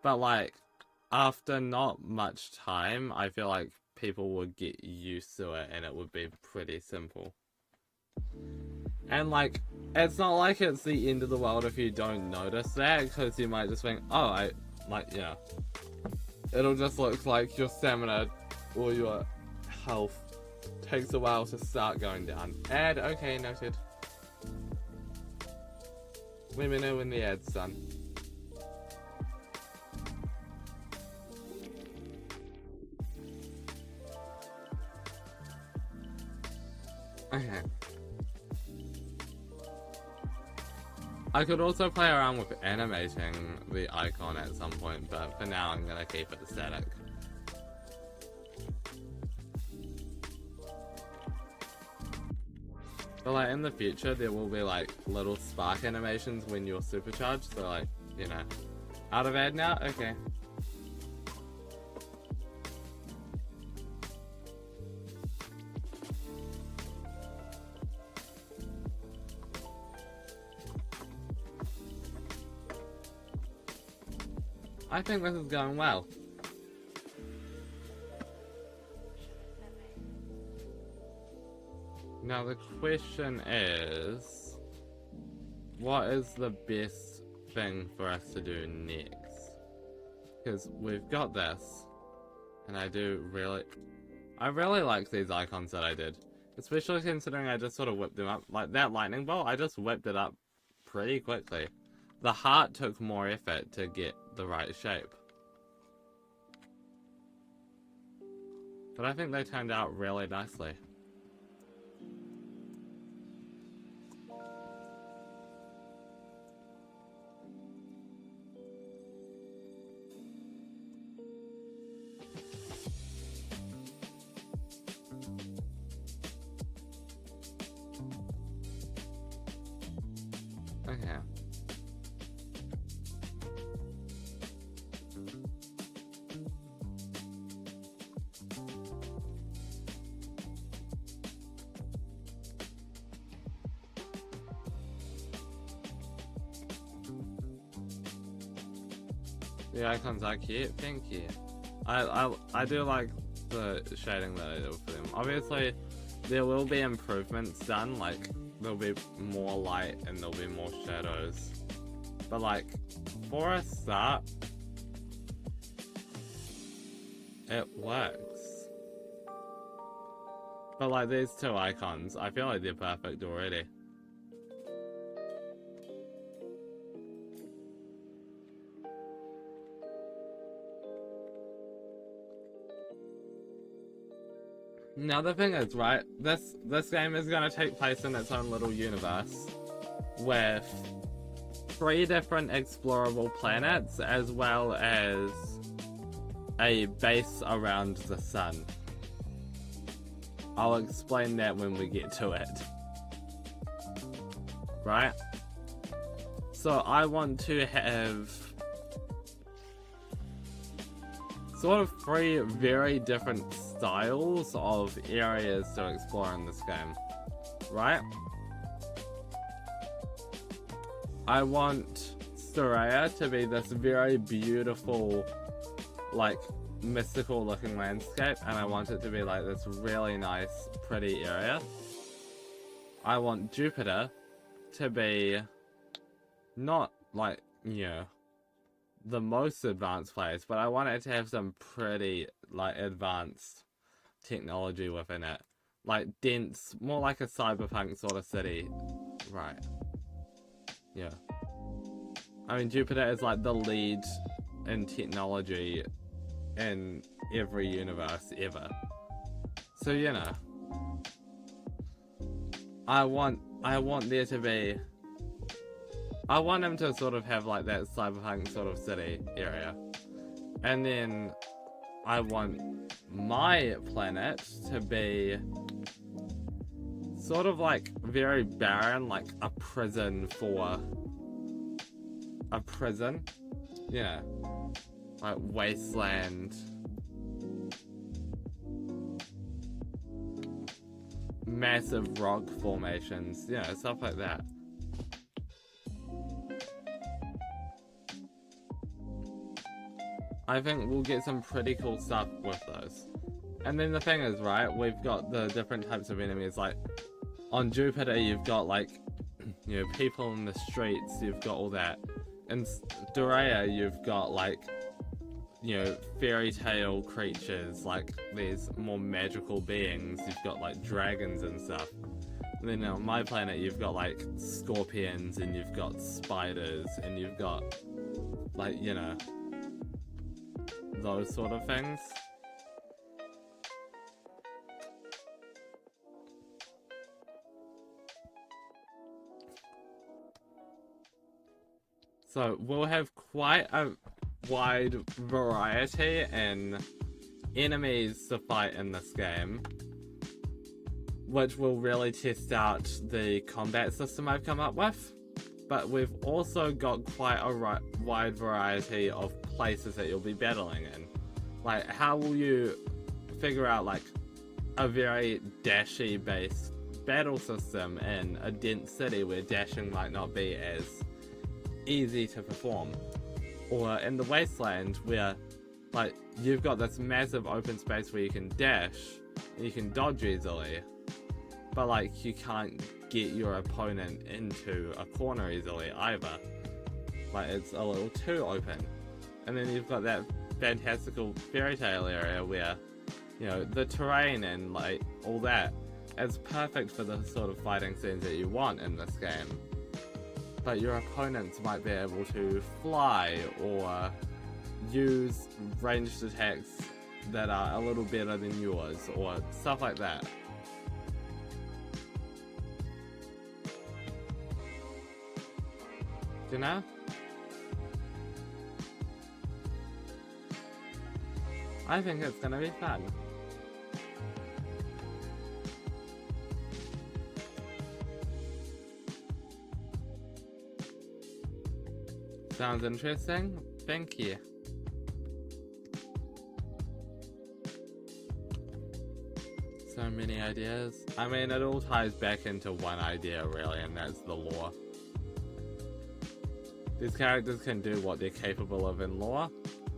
But like, after not much time, I feel like people would get used to it and it would be pretty simple. And like, it's not like it's the end of the world if you don't notice that, because you might just think, oh, it'll just look like your stamina or your health takes a while to start going down. Ad, okay, noted. Let me know when the ad's done. Okay. I could also play around with animating the icon at some point, but for now I'm gonna keep it static. But like in the future there will be like little spark animations when you're supercharged, so like, you know. Out of ad now? Okay. I think this is going well. Now the question is, what is the best thing for us to do next? Because we've got this, and I really like these icons that I did. Especially considering I just sort of whipped them up. Like that lightning bolt, I just whipped it up pretty quickly. The heart took more effort to get the right shape. But I think they turned out really nicely. Okay. The icons are cute, thank you. I do like the shading that I did for them. Obviously, there will be improvements done, like there'll be more light and there'll be more shadows. But like, for a start, it works. But like these two icons, I feel like they're perfect already. Now the thing is, right, this game is going to take place in its own little universe with 3 different explorable planets as well as a base around the sun. I'll explain that when we get to it. Right? So I want to have sort of three very different styles of areas to explore in this game, right? I want Soraya to be this very beautiful, like, mystical looking landscape, and I want it to be like this really nice, pretty area. I want Jupiter to be not like, you know, the most advanced place, but I want it to have some pretty, like, advanced technology within it. Like, dense, more like a cyberpunk sort of city. Right. Yeah. I mean, Jupiter is like the lead in technology in every universe ever. So, you know. I want there to be... I want him to sort of have like that cyberpunk sort of city area. And then I want my planet to be sort of like very barren, like a prison for a prison. Yeah. Like wasteland. Massive rock formations, you know, stuff like that. I think we'll get some pretty cool stuff with those. And then the thing is, right, we've got the different types of enemies. Like, on Jupiter, you've got, like, you know, people in the streets, you've got all that. In Dorea, you've got, like, you know, fairy tale creatures, like these more magical beings. You've got, like, dragons and stuff. And then on my planet, you've got, like, scorpions, and you've got spiders, and you've got, like, you know, those sort of things. So we'll have quite a wide variety in enemies to fight in this game, which will really test out the combat system I've come up with. But we've also got quite a wide variety of places that you'll be battling in. Like, how will you figure out, like, a very dashy based battle system in a dense city where dashing might not be as easy to perform? Or in the wasteland where, like, you've got this massive open space where you can dash and you can dodge easily, but, like, you can't get your opponent into a corner easily either. Like, it's a little too open. And then you've got that fantastical fairy tale area where, you know, the terrain and, like, all that is perfect for the sort of fighting scenes that you want in this game. But your opponents might be able to fly or use ranged attacks that are a little better than yours, or stuff like that. You know? I think it's gonna be fun. Sounds interesting? Thank you. So many ideas. I mean, it all ties back into one idea really, and that's the lore. These characters can do what they're capable of in lore.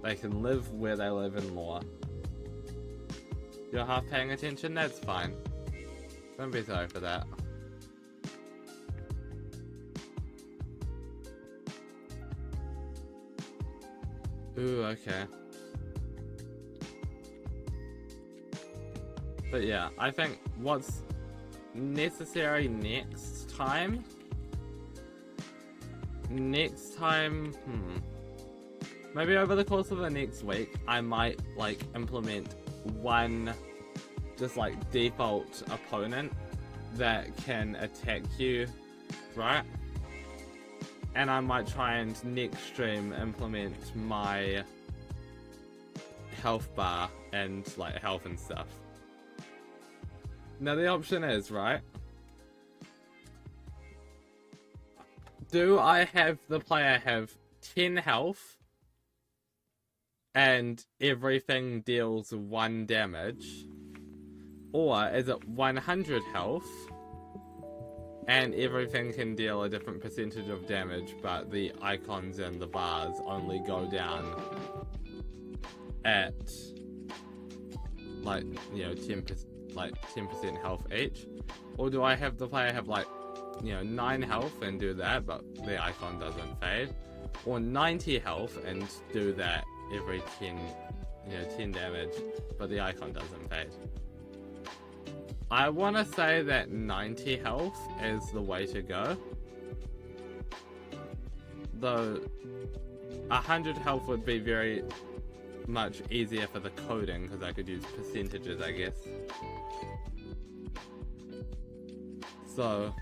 They can live where they live in lore. You're half paying attention? That's fine. Don't be sorry for that. Ooh, okay. But yeah, I think what's necessary next time... maybe over the course of the next week, I might, like, implement one, just, like, default opponent that can attack you, right? And I might try and next stream implement my health bar and, like, health and stuff. Now the option is, right? Do I have the player have 10 health and everything deals 1 damage? Or is it 100 health and everything can deal a different percentage of damage, but the icons and the bars only go down at like, you know, 10% health each? Or do I have the player have like, you know, 9 health and do that, but the icon doesn't fade? Or 90 health and do that every 10 damage, but the icon doesn't fade? I want to say that 90 health is the way to go. Though 100 health would be very much easier for the coding, because I could use percentages, I guess. So,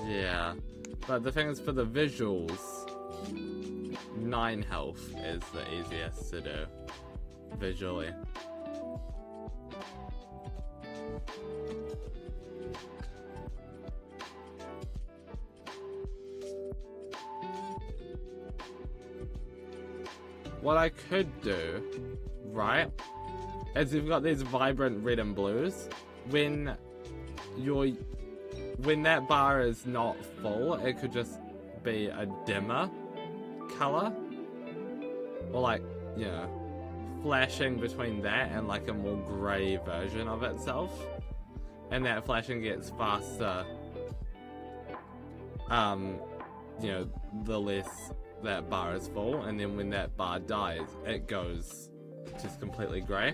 yeah. But the thing is, for the visuals, 9 health is the easiest to do visually. What I could do, right, is you've got these vibrant red and blues. When that bar is not full, it could just be a dimmer color, or like, you know, flashing between that and like a more grey version of itself, and that flashing gets faster, you know, the less that bar is full, and then when that bar dies, it goes just completely grey.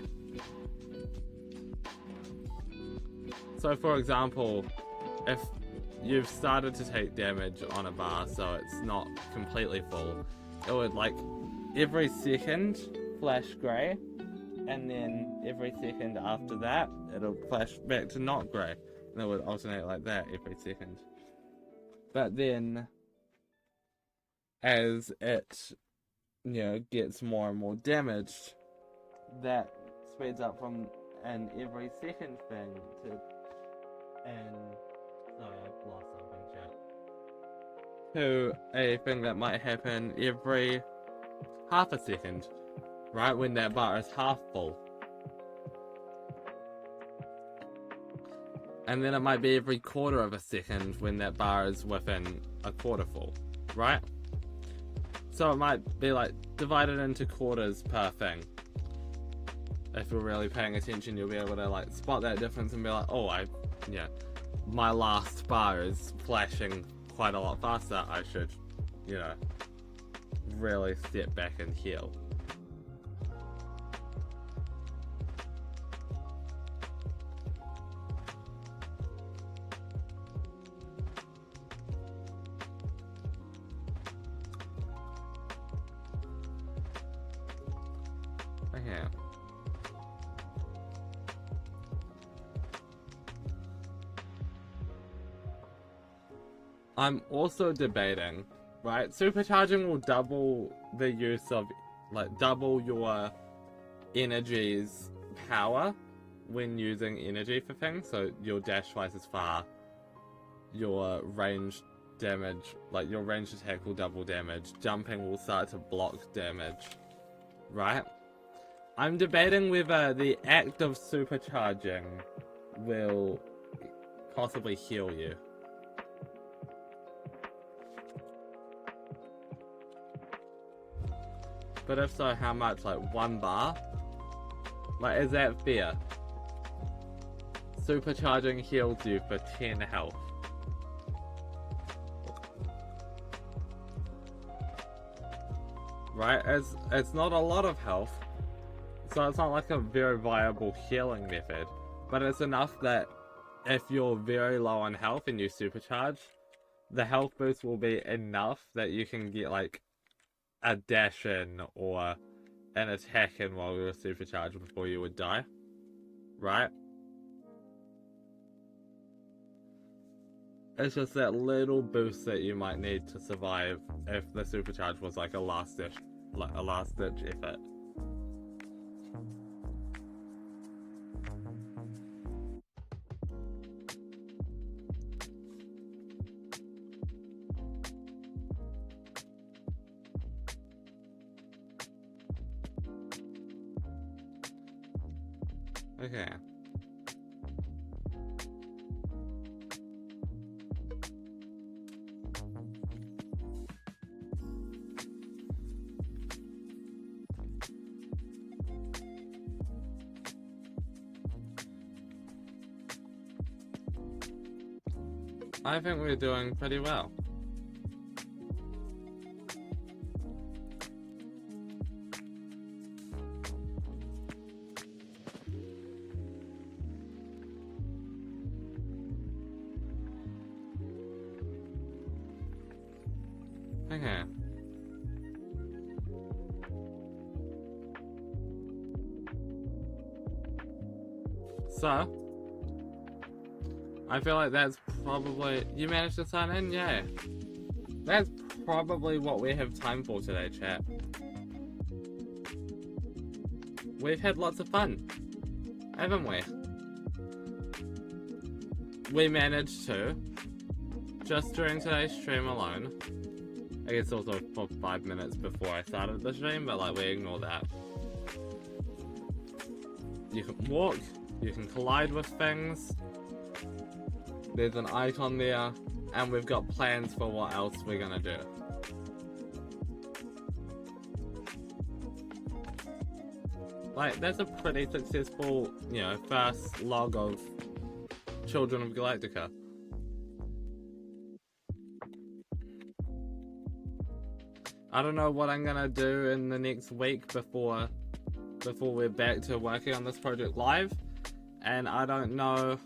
So for example, if you've started to take damage on a bar so it's not completely full, it would like every second flash grey, and then every second after that it'll flash back to not grey, and it would alternate like that every second. But then as it, you know, gets more and more damaged, that speeds up from an every second thing to sorry, I've lost something, chat, to a thing that might happen every half a second, right, when that bar is half full. And then it might be every quarter of a second when that bar is within a quarter full, right? So it might be like divided into quarters per thing. If you're really paying attention, you'll be able to like spot that difference and be like, oh, my last bar is flashing quite a lot faster. I should, you know, really step back and heal. Okay. I'm also debating, right? Supercharging will double the use of, like, double your energy's power when using energy for things. So you'll dash twice as far, your range damage, like your ranged attack will double damage, jumping will start to block damage, right? I'm debating whether the act of supercharging will possibly heal you. But if so, how much? Like 1 bar? Like, is that fair? Supercharging heals you for 10 health. Right? It's not a lot of health, so it's not like a very viable healing method. But it's enough that if you're very low on health and you supercharge, the health boost will be enough that you can get like a dash in or an attack in while you're supercharged before you would die. Right? It's just that little boost that you might need to survive if the supercharge was like a last ditch effort. Okay. I think we're doing pretty well. Okay. So, I feel like that's probably... You managed to sign in? Yay. That's probably what we have time for today, chat. We've had lots of fun, haven't we? We managed to, just during today's stream alone, I guess also for 5 minutes before I started the stream, but like we ignore that. You can walk, you can collide with things, there's an icon there, and we've got plans for what else we're gonna do. Like, that's a pretty successful, you know, first log of Children of Galactica. I don't know what I'm gonna do in the next week before we're back to working on this project live, and I don't know,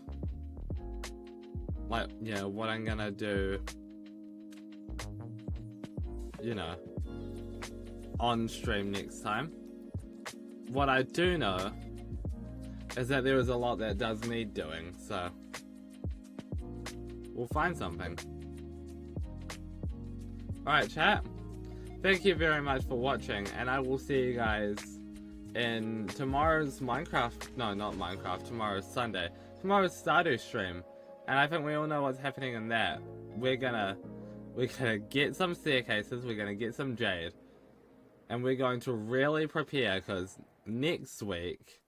like, you know, what I'm gonna do, you know, on stream next time. What I do know is that there is a lot that does need doing, so we'll find something. Alright, chat. Thank you very much for watching, and I will see you guys in tomorrow's Minecraft, no, not Minecraft, tomorrow's Sunday, tomorrow's Stardew stream, and I think we all know what's happening in that. We're gonna get some staircases, we're gonna get some jade, and we're going to really prepare, because next week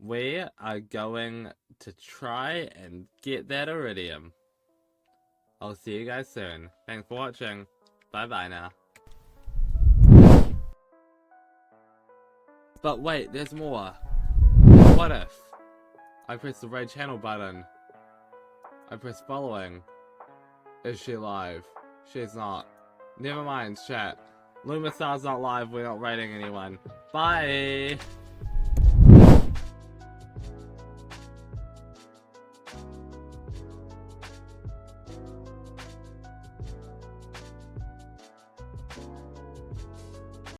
we are going to try and get that iridium. I'll see you guys soon. Thanks for watching. Bye bye now. But wait, there's more. What if I press the red channel button? I press following. Is she live? She's not. Never mind, chat. Lumastar's not live, we're not rating anyone. Bye!